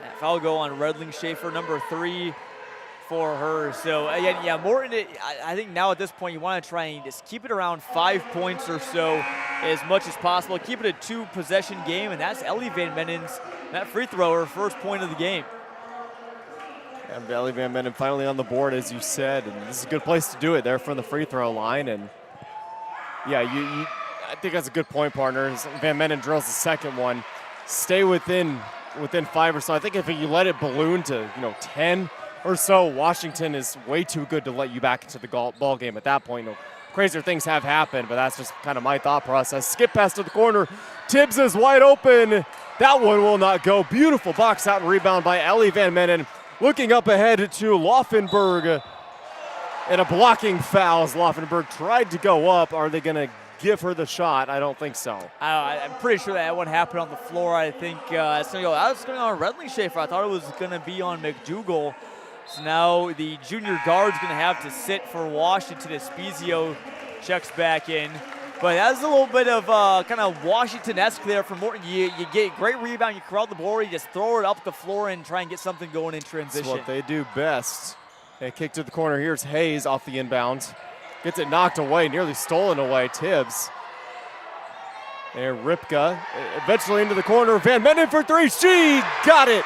That foul go on Redling Schaefer, number 3 for her. So again, Morton, I think now at this point you want to try and just keep it around 5 points or so as much as possible. Keep it a 2-possession game, and that's Ellie Van Menen's, that free throw, her first point of the game. And Ellie Van Menen finally on the board, as you said, and this is a good place to do it there from the free throw line. And yeah, I think that's a good point, partner. Van Menen drills the second one. Stay within 5 or so. I think if you let it balloon to 10 or so, Washington is way too good to let you back into the ball game at that point. Crazier things have happened, but that's just kind of my thought process. Skip pass to the corner. Tibbs is wide open. That one will not go. Beautiful box out and rebound by Ellie Van Menen. Looking up ahead to Laufenberg, and a blocking foul as Laufenberg tried to go up. Are they going to give her the shot? I don't think so. I'm pretty sure that one happened on the floor. I think it's going to go. I was going on Redling Schaefer. I thought it was going to be on McDougal. So now the junior guard's going to have to sit for Washington as Spezio checks back in. But that's a little bit of kind of Washington-esque there from Morton. You get great rebound, you crowd the board, you just throw it up the floor and try and get something going in transition. That's what they do best. They kick to the corner. Here's Hayes off the inbound. Gets it knocked away, nearly stolen away. Tibbs. There, Ripka. Eventually into the corner. Van Menen for 3. She got it.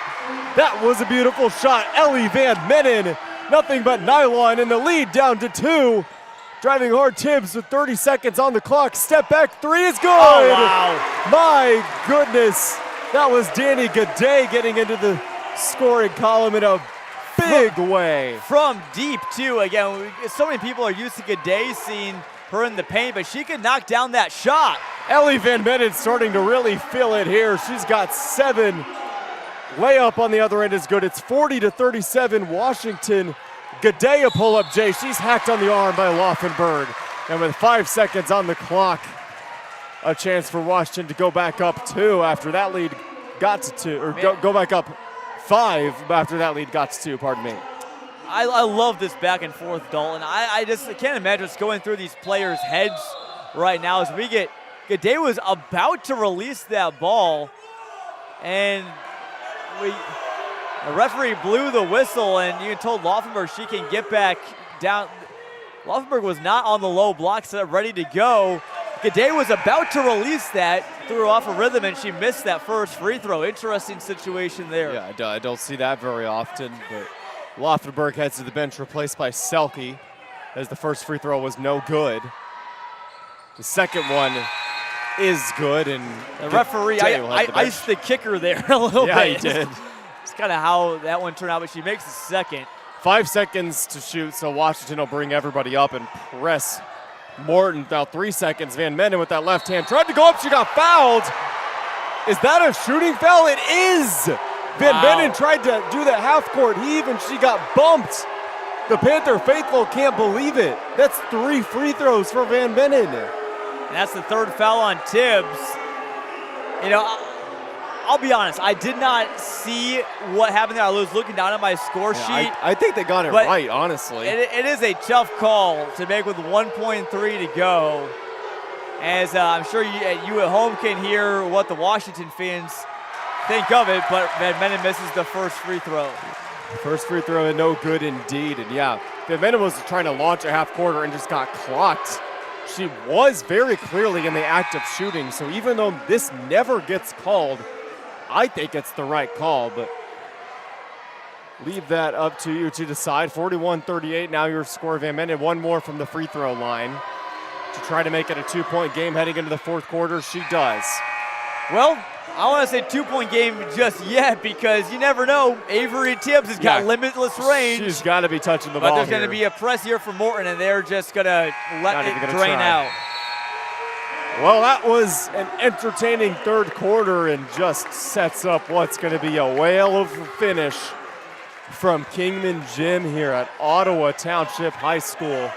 That was a beautiful shot. Ellie Van Menen. Nothing but nylon, and the lead down to 2. Driving hard, Tibbs with 30 seconds on the clock. Step back 3 is good. Oh, wow. My goodness. That was Danny Gaudet getting into the scoring column in a big way. From deep, too. Again, so many people are used to Gaudet seeing her in the paint, but she could knock down that shot. Ellie Van Menen starting to really feel it here. She's got 7. Layup on the other end is good. It's 40-37 Washington. Gaudet a pull-up, Jay. She's hacked on the arm by Laufenberg. And with 5 seconds on the clock, a chance for Washington to go back up 2 after that lead got to 2, or go back up 5 after that lead got to 2, pardon me. I love this back and forth, Dalton. I can't imagine what's going through these players' heads right now as we get, Gaudet was about to release that ball, and the referee blew the whistle, and you told Laufenberg she can get back down Laufenberg was not on the low block set, ready to go. Gade was about to release that, threw off a rhythm, and she missed that first free throw. Interesting situation there. Yeah, I don't see that very often, but Laufenberg heads to the bench, replaced by Selke, as the first free throw was no good. The second one is good, and the referee iced the kicker there a little bit. Yeah, he did. It's kind of how that one turned out, but she makes the second. 5 seconds to shoot, so Washington will bring everybody up and press Morton. Now 3 seconds. Van Menen with that left hand tried to go up. She got fouled. Is that a shooting foul? It is. Van Menen tried to do the half-court heave, and she got bumped. The Panther faithful can't believe it. That's 3 free throws for Van Menen. And that's the third foul on Tibbs. You know, I'll be honest, I did not see what happened there. I was looking down at my score sheet. I think they got it right, honestly. It is a tough call to make with 1.3 to go. As I'm sure you at home can hear what the Washington fans think of it, but Van Menen misses the first free throw. First free throw and no good indeed. And yeah, Van Menen was trying to launch a half quarter and just got clocked. She was very clearly in the act of shooting, so even though this never gets called, I think it's the right call, but leave that up to you to decide. 41-38, now your score, Van Menen. One more from the free throw line to try to make it a 2-point game heading into the fourth quarter. She does. Well, I want to say 2-point game just yet because you never know. Avery Tibbs has got limitless range. She's got to be touching the ball. But there's going to be a press here for Morton, and they're just going to let it drain out. Well, that was an entertaining third quarter and just sets up what's going to be a whale of a finish from Kingman Gym here at Ottawa Township High School.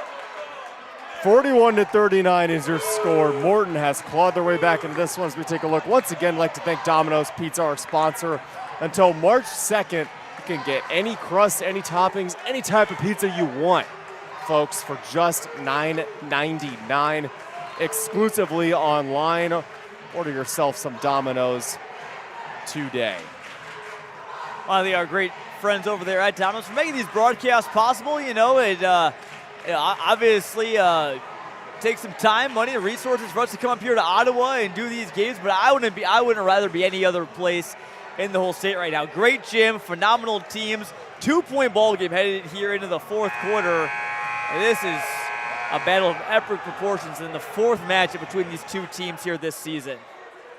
41-39 is your score. Morton has clawed their way back into this one as we take a look. Once again, I'd like to thank Domino's Pizza, our sponsor. Until March 2nd, you can get any crust, any toppings, any type of pizza you want, folks, for just $9.99. Exclusively online. Order yourself some Domino's today. One of our great friends over there at Domino's for making these broadcasts possible. You know, it obviously takes some time, money, and resources for us to come up here to Ottawa and do these games, but I wouldn't rather be any other place in the whole state right now. Great gym, phenomenal teams, 2-point ball game headed here into the fourth quarter. And this is a battle of epic proportions in the fourth matchup between these two teams here this season.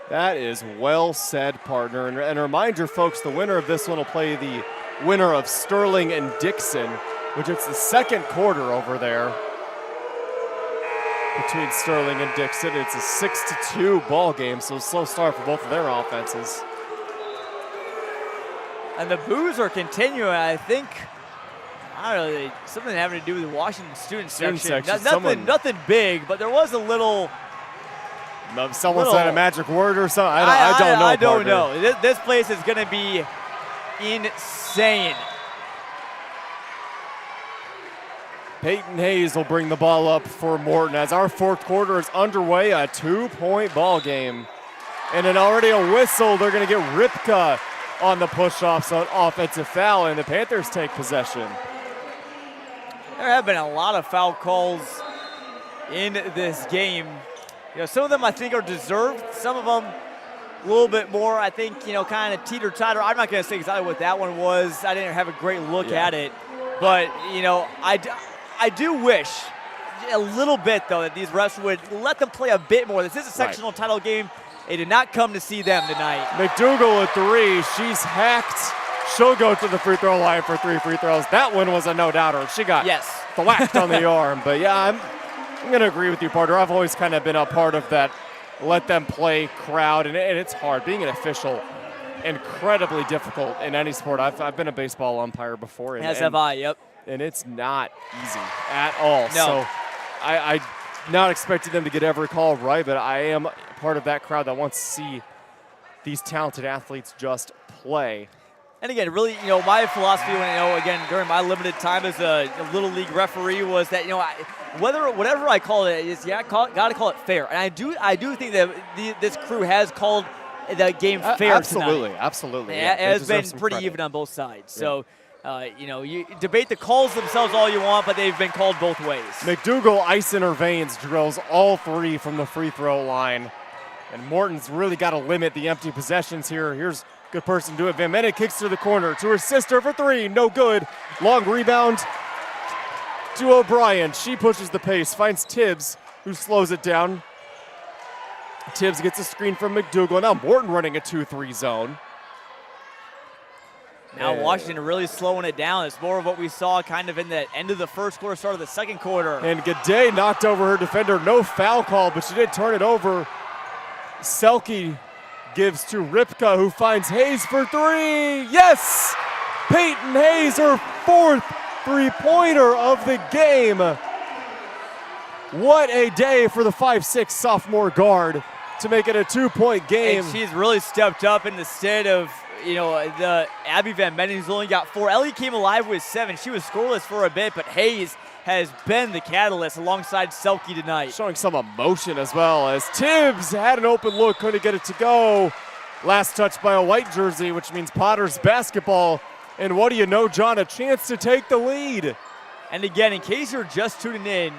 That is well said, partner. And a reminder, folks, the winner of this one will play the winner of Sterling and Dixon, which it's the second quarter over there between Sterling and Dixon. It's a 6-2 ball game, so a slow start for both of their offenses. And the boos are continuing, I think. I don't know, something having to do with the Washington student section. Nothing big, but there was a little. Someone said a magic word or something. I don't know. This place is going to be insane. Peyton Hayes will bring the ball up for Morton as our fourth quarter is underway, a 2-point ball game. And then already a whistle. They're going to get Ripka on the push-off, so an offensive foul, and the Panthers take possession. There have been a lot of foul calls in this game. You know, some of them I think are deserved. Some of them a little bit more, I think, kind of teeter-totter. I'm not going to say exactly what that one was. I didn't have a great look at it. But, I do wish a little bit, though, that these refs would let them play a bit more. This is a sectional title game. They did not come to see them tonight. McDougal at 3. She's hacked. She'll go to the free throw line for 3 free throws. That one was a no-doubter. She got thwacked on the arm. But, yeah, I'm going to agree with you, partner. I've always kind of been a part of that let them play crowd, and it's hard. Being an official, incredibly difficult in any sport. I've been a baseball umpire before. As have I, yep. And it's not easy at all. No. So I not expecting them to get every call right, but I am part of that crowd that wants to see these talented athletes just play. And again, really, my philosophy when, again, during my limited time as a Little League referee was that, whatever I call it is, got to call it fair. And I do think that this crew has called the game fair absolutely, tonight. Absolutely. It has been pretty even on both sides. So You debate the calls themselves all you want, but they've been called both ways. McDougal ice in her veins, drills all 3 from the free throw line. And Morton's really got to limit the empty possessions here. Here's a good person to do it. Van Menen kicks to the corner to her sister for 3. No good. Long rebound to O'Brien. She pushes the pace, finds Tibbs, who slows it down. Tibbs gets a screen from McDougal. Now Morton running a 2-3 zone. Now Washington really slowing it down. It's more of what we saw kind of in the end of the first quarter, start of the second quarter. And Gaudet knocked over her defender. No foul call, but she did turn it over. Selke gives to Ripka, who finds Hayes for 3. Yes! Peyton Hayes, her 4th three-pointer of the game. What a day for the 5'6" sophomore guard to make it a 2-point game. And she's really stepped up in the stead of the Abby Van Menen, who's only got 4. Ellie came alive with 7. She was scoreless for a bit, but Hayes has been the catalyst alongside Selke tonight. Showing some emotion as well, as Tibbs had an open look, couldn't get it to go. Last touch by a white jersey, which means Potter's basketball. And what do you know, John, a chance to take the lead. And again, in case you're just tuning in,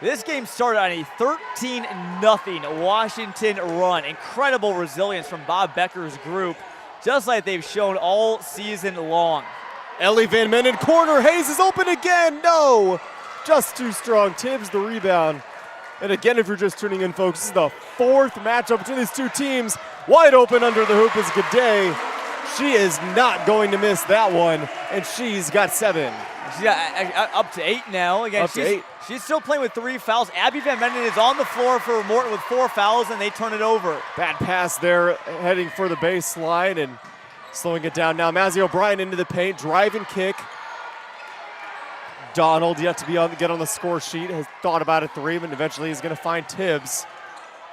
this game started on a 13-0 Washington run. Incredible resilience from Bob Becker's group, just like they've shown all season long. Ellie Van Menen corner. Hayes is open again. No, just too strong. Tibbs the rebound. And again, if you're just tuning in, folks, this is the 4th matchup between these 2 teams. Wide open under the hoop is Gaudet. She is not going to miss that one, and she's got 7. She's got up to 8 now. Again, up to 8. She's still playing with 3 fouls. Abby Van Menen is on the floor for Morton with 4 fouls, and they turn it over. Bad pass there, heading for the baseline and slowing it down now. Mazzy O'Brien into the paint, drive and kick. Donald yet to get on the score sheet, has thought about a 3, but eventually he's going to find Tibbs.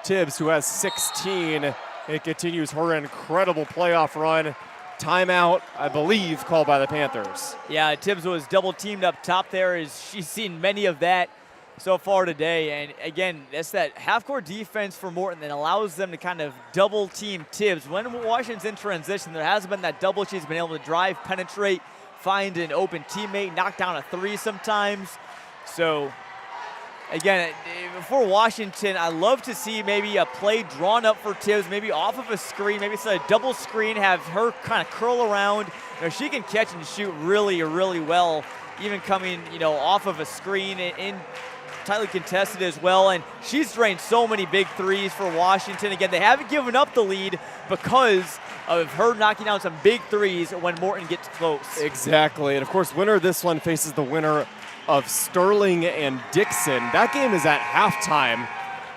Tibbs, who has 16, and continues her incredible playoff run. Timeout, I believe, called by the Panthers. Yeah, Tibbs was double teamed up top there. She's seen many of that so far today. And again, that's that half-court defense for Morton that allows them to kind of double team Tibbs. When Washington's in transition, there hasn't been that double. She's been able to drive, penetrate, find an open teammate, knock down a 3 sometimes. So again, for Washington, I love to see maybe a play drawn up for Tibbs, maybe off of a screen, maybe it's a double screen, have her kind of curl around. She can catch and shoot really, really well, even coming, off of a screen and tightly contested as well. And she's drained so many big 3s for Washington. Again, they haven't given up the lead because of her knocking down some big 3s when Morton gets close. Exactly. And of course, winner of this one faces the winner of Sterling and Dixon. That game is at halftime.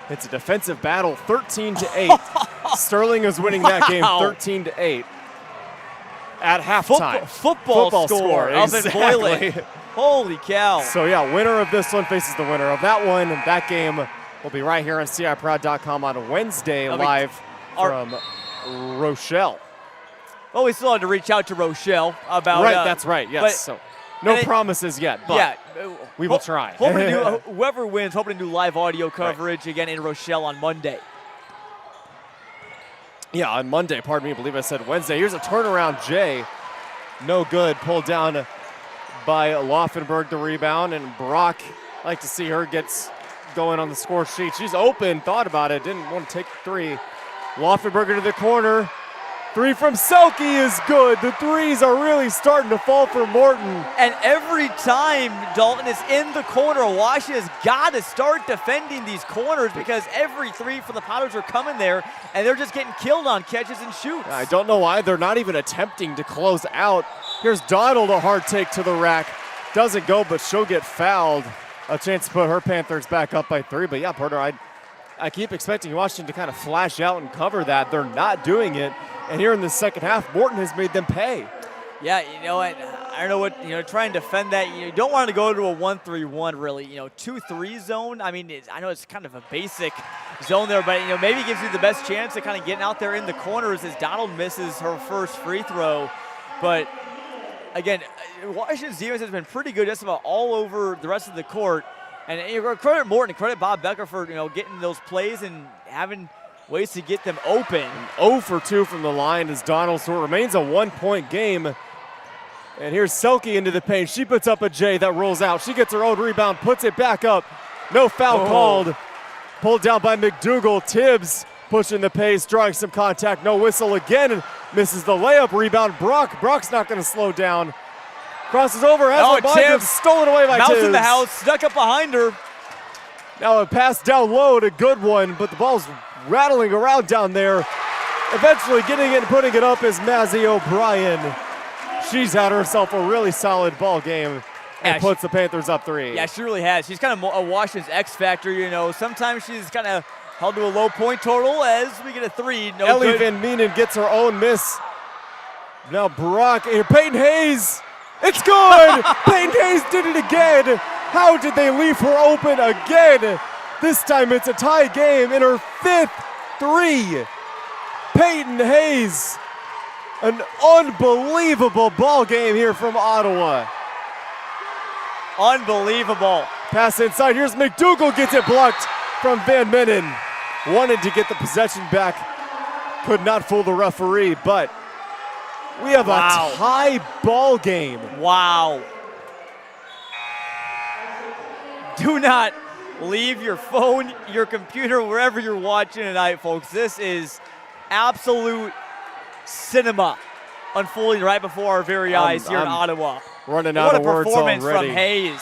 It's a defensive battle, 13-8. Sterling is winning that game 13-8 at halftime. Football score. Exactly. Boiling. Holy cow. So yeah, winner of this one faces the winner of that one. That game will be right here on CIProd.com on Wednesday, live from Rochelle. Well, we still had to reach out to Rochelle about. Right, that's right. Yes. So no promises yet, but we will try. Whoever wins, hoping to do live audio coverage again in Rochelle on Monday. Yeah, on Monday. Pardon me. I believe I said Wednesday. Here's a turnaround, Jay. No good. Pulled down by Laufenberg, the rebound, and Brock. Like to see her gets going on the score sheet. She's open. Thought about it. Didn't want to take the 3. Laufenberger to the corner. 3 from Selke is good. The 3s are really starting to fall for Morton. And every time Dalton is in the corner, Washington's got to start defending these corners because every 3 for the Potters are coming there, and they're just getting killed on catches and shoots. I don't know why they're not even attempting to close out. Here's Donald, a hard take to the rack. Doesn't go, but she'll get fouled. A chance to put her Panthers back up by 3. But yeah, Porter, I keep expecting Washington to kind of flash out and cover that. They're not doing it. And here in the second half, Morton has made them pay. Yeah, I don't know what, try and defend that. You don't want to go to a 1-3-1 really, 2-3 zone. I mean, I know it's kind of a basic zone there, but, maybe it gives you the best chance of kind of getting out there in the corners as Donald misses her first free throw. But again, Washington's defense has been pretty good just about all over the rest of the court. And credit Morton, credit Bob Becker for, getting those plays and having ways to get them open. 0 for 2 from the line as Donald, so it remains a 1-point game. And here's Selke into the paint. She puts up a J that rolls out. She gets her own rebound, puts it back up. No foul called. Pulled down by McDougal. Tibbs pushing the pace, drawing some contact. No whistle again. Misses the layup. Rebound Brock. Brock's not going to slow down. Crosses over. Has a ball. Tibbs stolen away by Mouse Tibbs. in the house. Stuck up behind her. Now a pass down low, a good one, but the ball's rattling around down there. Eventually getting it and putting it up is Mazzy O'Brien. She's had herself a really solid ball game and puts the Panthers up 3. Yeah, she really has. She's kind of a Washington's X factor, you know. Sometimes she's kind of held to a low point total as we get a 3. No Ellie good. Van Meenen gets her own miss. Now Brock, Peyton Hayes. It's good! Peyton Hayes did it again. How did they leave her open again? This time it's a tie game in her 5th 3. Peyton Hayes. An unbelievable ball game here from Ottawa. Unbelievable. Pass inside. Here's McDougal, gets it blocked from Van Meenen. Wanted to get the possession back. Could not fool the referee, but we have a tie ball game. Wow. Do not leave your phone, your computer, wherever you're watching tonight, folks. This is absolute cinema unfolding right before our very eyes here in Ottawa. Running out of words already. What a performance from Hayes.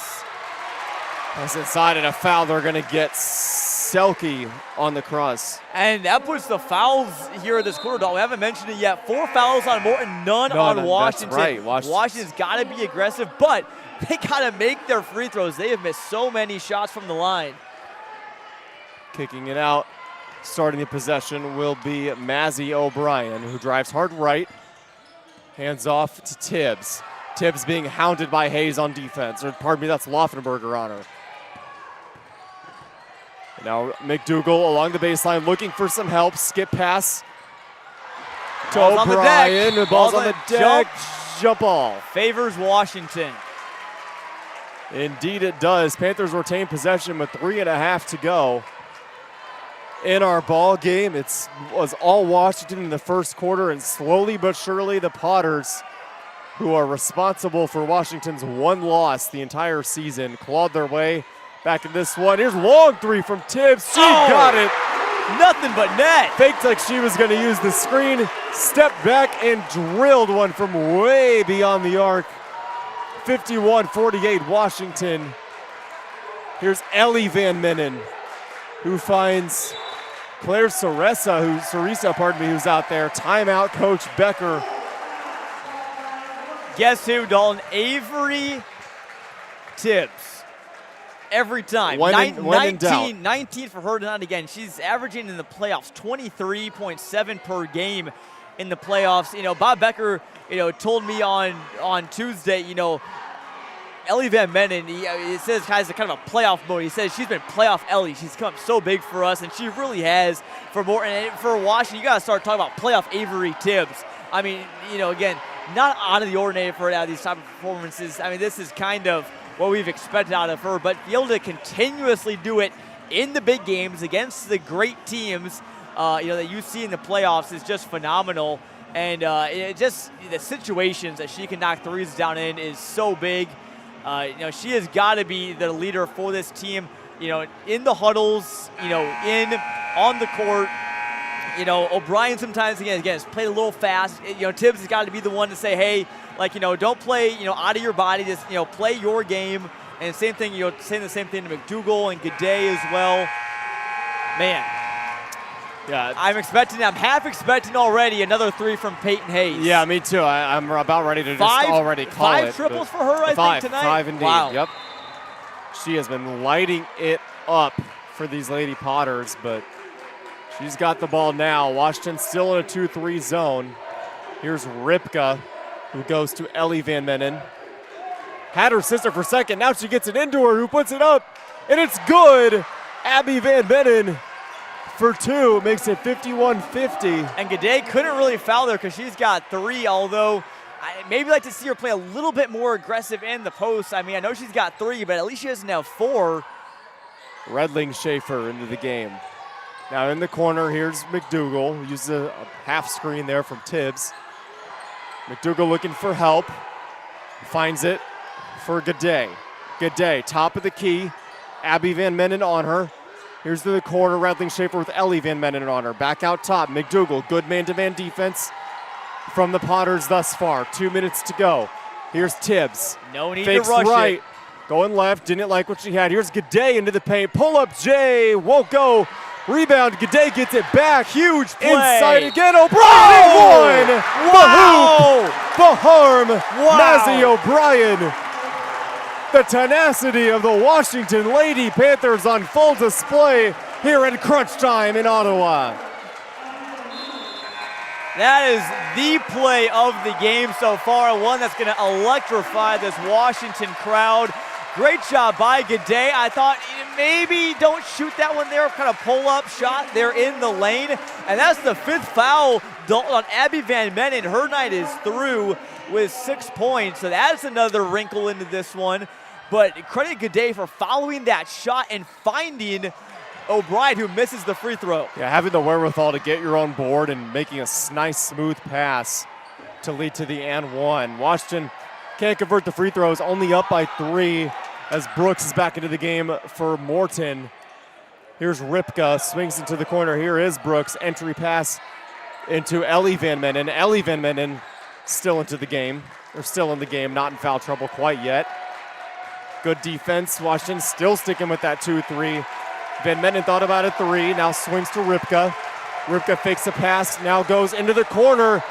Pass inside and a foul. They're going to get Selke on the cross. And that puts the fouls here this quarter. We haven't mentioned it yet. 4 fouls on Morton, none on Washington. That's right. Washington's got to be aggressive, but they got to make their free throws. They have missed so many shots from the line. Kicking it out. Starting the possession will be Mazzy O'Brien, who drives hard right. Hands off to Tibbs. Tibbs being hounded by Hayes on defense. Or pardon me, that's Laufenberger on her. And now McDougal along the baseline looking for some help. Skip pass to O'Brien. The ball's on the deck. Jump ball. Favors Washington. Indeed it does. Panthers retain possession with 3.5 to go. In our ball game, it was all Washington in the first quarter, and slowly but surely the Potters, who are responsible for Washington's 1 loss the entire season, clawed their way back in this one. Here's long 3 from Tibbs. She got it. Nothing but net. Faked like she was going to use the screen, stepped back and drilled one from way beyond the arc. 51-48 Washington. Here's Ellie Van Meenen, who finds Claire Ceresa, who's out there. Timeout, Coach Becker. Guess who, Dalton? Avery Tibbs. Every time. When in doubt. 19 for her tonight again. She's averaging in the playoffs 23.7 per game in the playoffs. You know, Bob Becker, told me on Tuesday, Ellie Van Meenen, he says has a kind of a playoff mode. He says she's been playoff Ellie. She's come up so big for us, and she really has for Morton. And for Washington, you got to start talking about playoff Avery Tibbs. I mean, again, not out of the ordinary for her to have these type of performances. I mean, this is kind of what we've expected out of her, but be able to continuously do it in the big games against the great teams, that you see in the playoffs is just phenomenal. And just the situations that she can knock threes down in is so big. She has got to be the leader for this team, in the huddles, on the court. O'Brien sometimes, again, has played a little fast. Tibbs has got to be the one to say, hey, don't play, out of your body. Just, play your game. And same thing, saying the same thing to McDougal and Gaudet as well. Man. Yeah, I'm half expecting already another 3 from Peyton Hayes. Yeah, me too. I'm about ready to just already call it. 5 triples for her, I think, tonight? 5 indeed, wow. Yep. She has been lighting it up for these Lady Potters, but she's got the ball now. Washington still in a 2-3 zone. Here's Ripka, who goes to Ellie Van Meenen. Had her sister for second. Now she gets it into her, who puts it up, and it's good. Abby Van Meenen for 2, makes it 51-50. And Gaudet couldn't really foul there because she's got 3, although I maybe like to see her play a little bit more aggressive in the post. I mean, I know she's got 3, but at least she doesn't have 4. Redling Schaefer into the game. Now in the corner, here's McDougal, who uses a half screen there from Tibbs. McDougal looking for help. Finds it for G'day. G'day, top of the key. Abby Van Menen on her. Here's to the corner, Rattling Schaefer with Ellie Van Menen on her. Back out top, McDougal, good man-to-man defense from the Potters thus far. 2 minutes to go. Here's Tibbs. No need Fakes to rush right. it. Going left, didn't like what she had. Here's G'day into the paint. Pull up Jay, won't go. Rebound, G'day gets it back. Huge play. Inside again, O'Brien won. Wow. The hoop, the harm, Wow. Mazzy O'Brien. The tenacity of the Washington Lady Panthers on full display here at crunch time in Ottawa. That is the play of the game so far, one that's going to electrify this Washington crowd. Great job by G'day. I thought maybe don't shoot that one there, kind of pull-up shot there in the lane. And that's the 5th foul on Abby Van Menen. Her night is through with 6 points, so that's another wrinkle into this one. But credit G'day for following that shot and finding O'Brien, who misses the free throw. Yeah, having the wherewithal to get your own board and making a nice, smooth pass to lead to the and one. Washington can't convert the free throws, only up by 3 as Brooks is back into the game for Morton. Here's Ripka, swings into the corner. Here is Brooks, entry pass into Ellie Van Menen. Ellie Van Menen still into the game. They're still in the game, not in foul trouble quite yet. Good defense. Washington still sticking with that 2-3. Van Menen thought about a 3, now swings to Ripka. Ripka fakes a pass, now goes into the corner.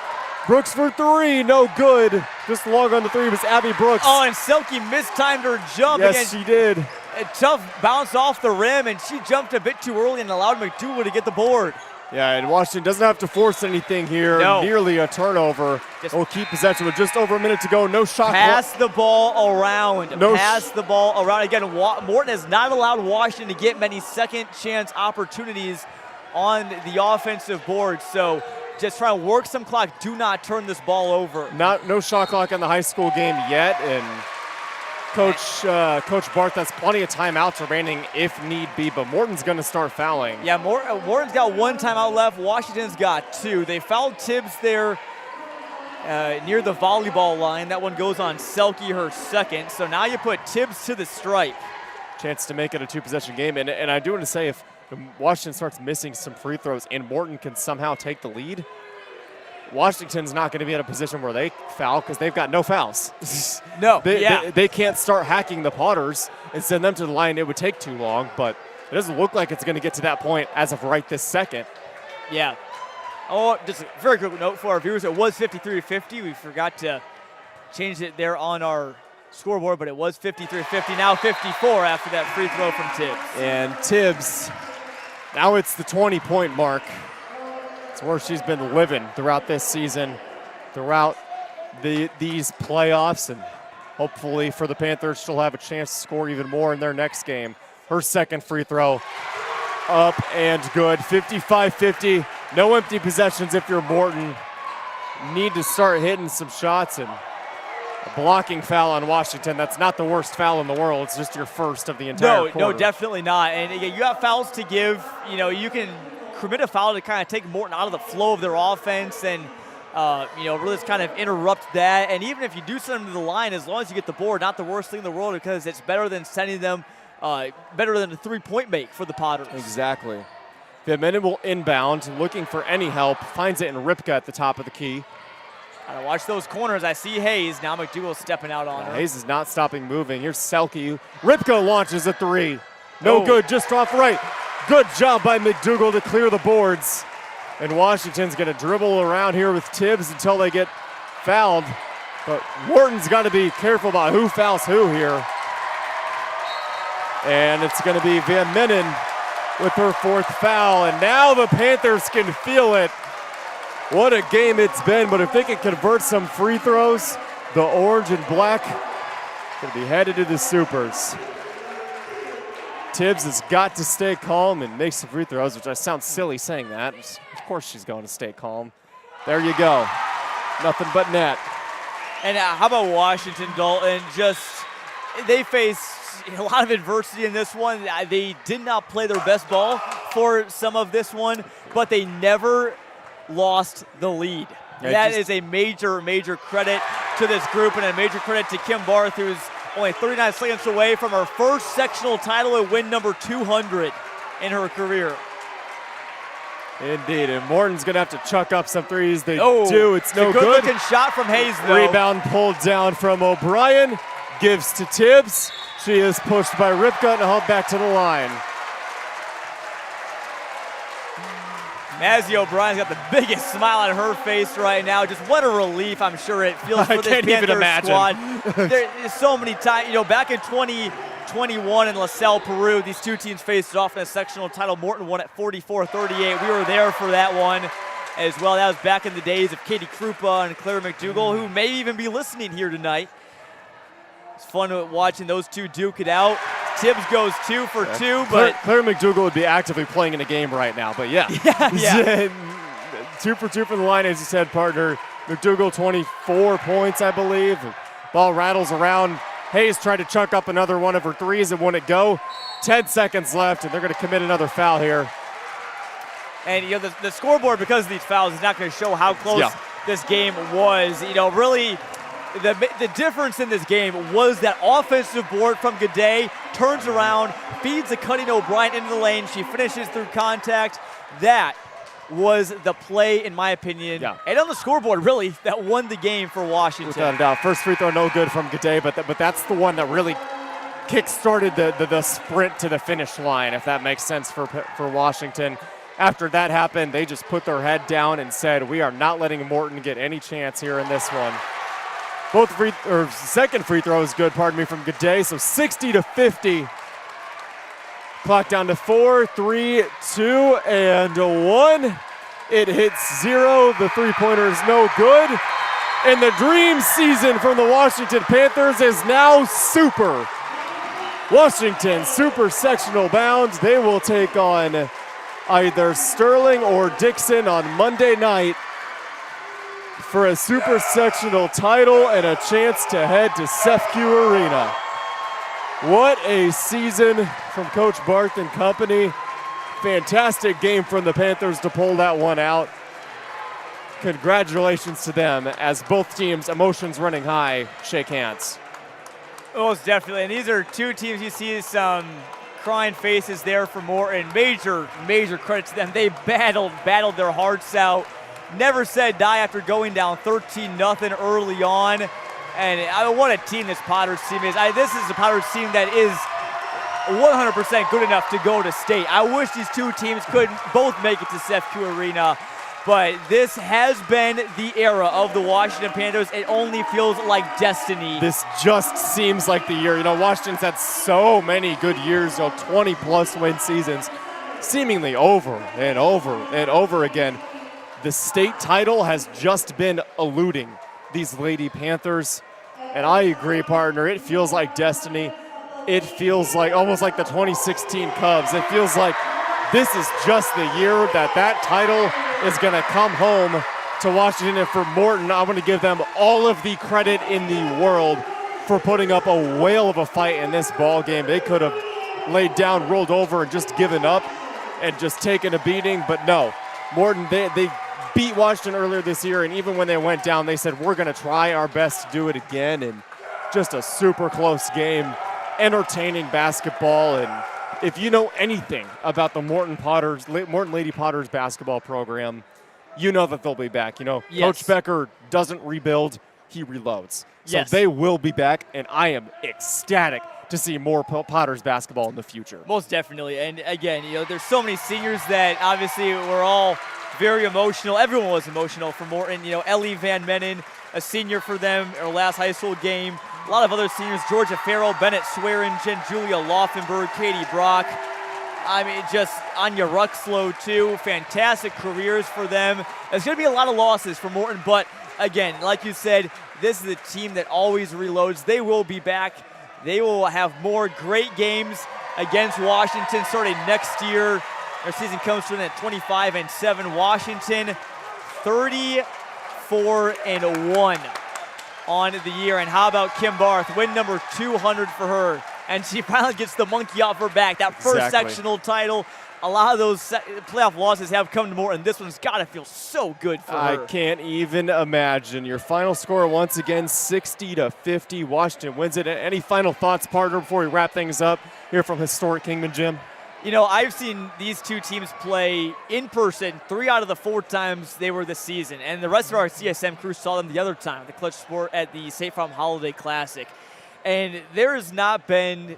Brooks for 3, no good. Just long on the 3 was Abby Brooks. Oh, and Selke mistimed her jump. Yes, she did. A tough bounce off the rim, and she jumped a bit too early and allowed McDougal to get the board. Yeah, and Washington doesn't have to force anything here. No. Nearly a turnover. Will keep possession with just over a minute to go. No shot. Pass the ball around. No Pass the ball around. Again, Morton has not allowed Washington to get many second chance opportunities on the offensive board. So just try to work some clock. Do not turn this ball over. No shot clock in the high school game yet, and Coach Barth has plenty of timeouts remaining if need be, but Morton's going to start fouling. Yeah, Morton's got 1 timeout left. Washington's got 2. They fouled Tibbs there near the volleyball line. That one goes on Selke, her 2nd. So now you put Tibbs to the stripe. Chance to make it a 2-possession game, and I do want to say if Washington starts missing some free throws and Morton can somehow take the lead, Washington's not going to be in a position where they foul because they've got no fouls. No, they can't start hacking the Potters and send them to the line. It would take too long, but it doesn't look like it's going to get to that point as of right this second. Yeah. Oh, just a very quick note for our viewers. It was 53-50. We forgot to change it there on our scoreboard, but it was 53-50. Now 54 after that free throw from Tibbs. And Tibbs, now it's the 20-point mark. It's where she's been living throughout this season, throughout these playoffs, and hopefully for the Panthers, she'll have a chance to score even more in their next game. Her 2nd free throw up and good. 55-50. No empty possessions if you're Morton. Need to start hitting some shots, and a blocking foul on Washington. That's not the worst foul in the world. It's just your first of the entire quarter. No, definitely not. And you got fouls to give. You can commit a foul to kind of take Morton out of the flow of their offense and, really just kind of interrupt that. And even if you do send them to the line, as long as you get the board, not the worst thing in the world, because it's better than sending them, better than a 3-point make for the Potters. Exactly. Van Menen will inbound, looking for any help. Finds it in Ripka at the top of the key. Gotta watch those corners. I see Hayes. Now McDougal stepping out on her. Hayes is not stopping moving. Here's Selke. Ripka launches a 3. No good, just off right. Good job by McDougal to clear the boards. And Washington's going to dribble around here with Tibbs until they get fouled. But Morton's got to be careful about who fouls who here. And it's going to be Van Menen with her 4th foul. And now the Panthers can feel it. What a game it's been. But if they can convert some free throws, the orange and black going to be headed to the Supers. Tibbs has got to stay calm and make some free throws, which I sound silly saying that. Of course she's going to stay calm. There you go. Nothing but net. And how about Washington, Dalton? They face a lot of adversity in this one. They did not play their best ball for some of this one, but they never lost the lead. That is a major, major credit to this group, and a major credit to Kim Barth, who's only 39 seconds away from her first sectional title and win number 200 in her career. Indeed, and Morton's going to have to chuck up some threes. They do. It's no good. Good-looking shot from Hayes, though. Rebound pulled down from O'Brien. Gives to Tibbs. She is pushed by Ripka and held back to the line. Mazzy O'Brien's got the biggest smile on her face right now. Just what a relief I'm sure it feels for this Panthers squad. There's so many times, back in 2021 in LaSalle, Peru, these two teams faced off in a sectional title. Morton won at 44-38. We were there for that one as well. That was back in the days of Katie Krupa and Claire McDougall, who may even be listening here tonight. It's fun watching those two duke it out. Tibbs goes 2 for 2, but Claire McDougall would be actively playing in a game right now, but yeah. 2 for 2 from the line, as you said, partner. McDougall 24 points, I believe. Ball rattles around. Hayes tried to chuck up another one of her threes and wouldn't go. 10 seconds left, and they're going to commit another foul here. And the scoreboard, because of these fouls, is not going to show how close this game was. Really, the difference in this game was that offensive board from Gaudet, turns around, feeds the cutting O'Brien into the lane. She finishes through contact. That was the play, in my opinion, and on the scoreboard, really, that won the game for Washington. Without a doubt. First free throw, no good from Gaudet, but that's the one that really kick-started the sprint to the finish line, if that makes sense for Washington. After that happened, they just put their head down and said, we are not letting Morton get any chance here in this one. Second free throw is good, from Gaudet, so 60-50. Clock down to 4, 3, 2, and 1. It hits 0. The three-pointer is no good. And the dream season from the Washington Panthers is now super. Washington super sectional bound. They will take on either Sterling or Dixon on Monday night for a super sectional title and a chance to head to CEFCU Arena. What a season from Coach Barth and company. Fantastic game from the Panthers to pull that one out. Congratulations to them as both teams, emotions running high, shake hands. Most definitely, and these are two teams you see some crying faces there for Morton. Major credit to them. They battled their hearts out. Never said die after going down 13-0 early on. And what a team this Potters team is. This is a Potters team that is 100% good enough to go to state. I wish these two teams could both make it to CEFCU Arena, but this has been the era of the Washington Panthers. It only feels like destiny. This just seems like the year. Washington's had so many good years, 20-plus win seasons, seemingly over and over and over again. The state title has just been eluding these Lady Panthers. And I agree, partner. It feels like destiny. It feels like almost like the 2016 Cubs. It feels like this is just the year that title is going to come home to Washington. And for Morton, I want to give them all of the credit in the world for putting up a whale of a fight in this ball game. They could have laid down, rolled over, and just given up and just taken a beating. But no, Morton, they beat Washington earlier this year, and even when they went down, they said, we're going to try our best to do it again. And just a super close game, entertaining basketball. And if you know anything about the Morton Lady Potters basketball program, you know that they'll be back. Coach Becker doesn't rebuild, he reloads. So they will be back, and I am ecstatic to see more Potters basketball in the future. Most definitely. And again, there's so many seniors that obviously we're all very emotional. Everyone was emotional for Morton. Ellie Van Mennen, a senior for them, her last high school game. A lot of other seniors, Georgia Farrell, Bennett Swearingen, Julia Laufenberg, Katie Brock. Just Anya Ruxlow too. Fantastic careers for them. There's going to be a lot of losses for Morton, but again, like you said, this is a team that always reloads. They will be back. They will have more great games against Washington starting next year. Their season comes to an end at 25-7. Washington 34-1 on the year. And how about Kim Barth? Win number 200 for her. and she finally gets the monkey off her back. That first sectional title. A lot of those playoff losses have come to Morton. This one's got to feel so good for her. I can't even imagine. Your final score once again, 60-50. Washington wins it. Any final thoughts, partner, before we wrap things up here from historic Kingman Gym? You know, I've seen these two teams play in person 3 out of the 4 times they were this season, and the rest of our CSM crew saw them the other time, the Clutch Sport at the State Farm Holiday Classic. And there has not been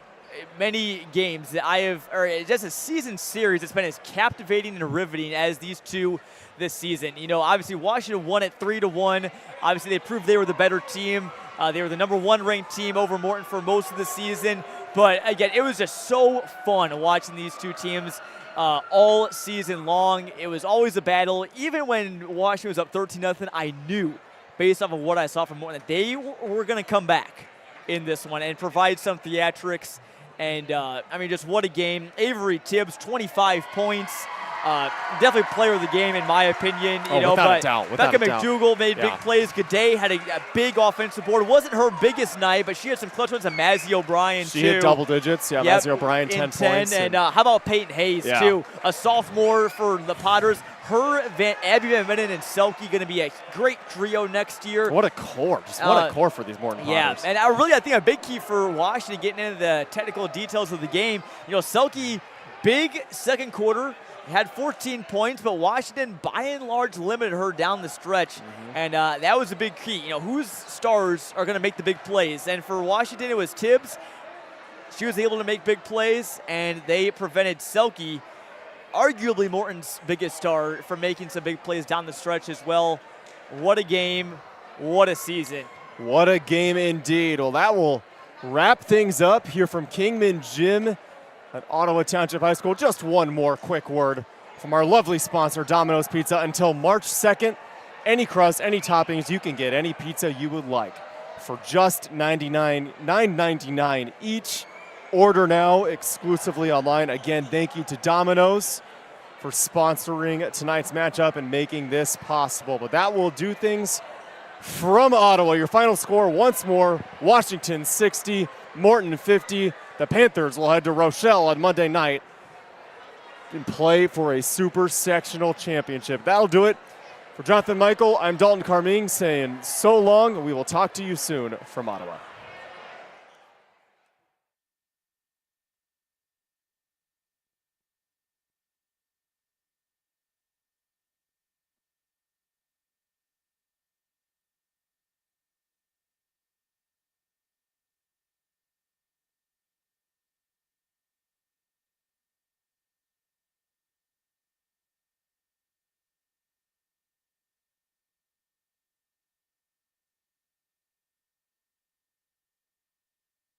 many games that I have, or just a season series that's been as captivating and riveting as these two this season. You know, obviously Washington won at 3-1. Obviously they proved they were the better team. They were the #1 ranked team over Morton for most of the season. But again, it was just so fun watching these two teams all season long. It was always a battle. Even when Washington was up 13-0, I knew, based off of what I saw from Morton, that they were going to come back in this one and provide some theatrics. And, I mean, just what a game. Avery Tibbs, 25 points. Definitely player of the game, in my opinion. You know, without a doubt. Becca McDougal made big plays. G'day had a big offensive board. It wasn't her biggest night, but she had some clutch ones. And Mazzy O'Brien, She hit double digits. Yeah, Mazzy O'Brien, 10 points. And how about Peyton Hayes, too? A sophomore for the Potters. Her, Abby Van Vennen, and Selke going to be a great trio next year. What a core. Just what a core for these Morton Potters. Yeah, and I think a big key for Washington getting into the technical details of the game. You know, Selke, big second quarter, had 14 points, but Washington, by and large, limited her down the stretch. And that was a big key. You know, whose stars are going to make the big plays? And for Washington, it was Tibbs. She was able to make big plays, and they prevented Selke, arguably Morton's biggest star, from making some big plays down the stretch as well. What a game. What a season. What a game indeed. Well, that will wrap things up here from Kingman Gym at Ottawa Township High School. Just one more quick word from our lovely sponsor, Domino's Pizza. Until March 2nd, any crust, any toppings, you can get any pizza you would like for just $9.99 each. Order now exclusively online. Again, thank you to Domino's for sponsoring tonight's matchup and making this possible. But that will do things from Ottawa. Your final score once more, Washington 60, Morton 50. The Panthers will head to Rochelle on Monday night and play for a super sectional championship. That'll do it. For Jonathan Michael, I'm Dalton Carmine saying so long, and we will talk to you soon from Ottawa.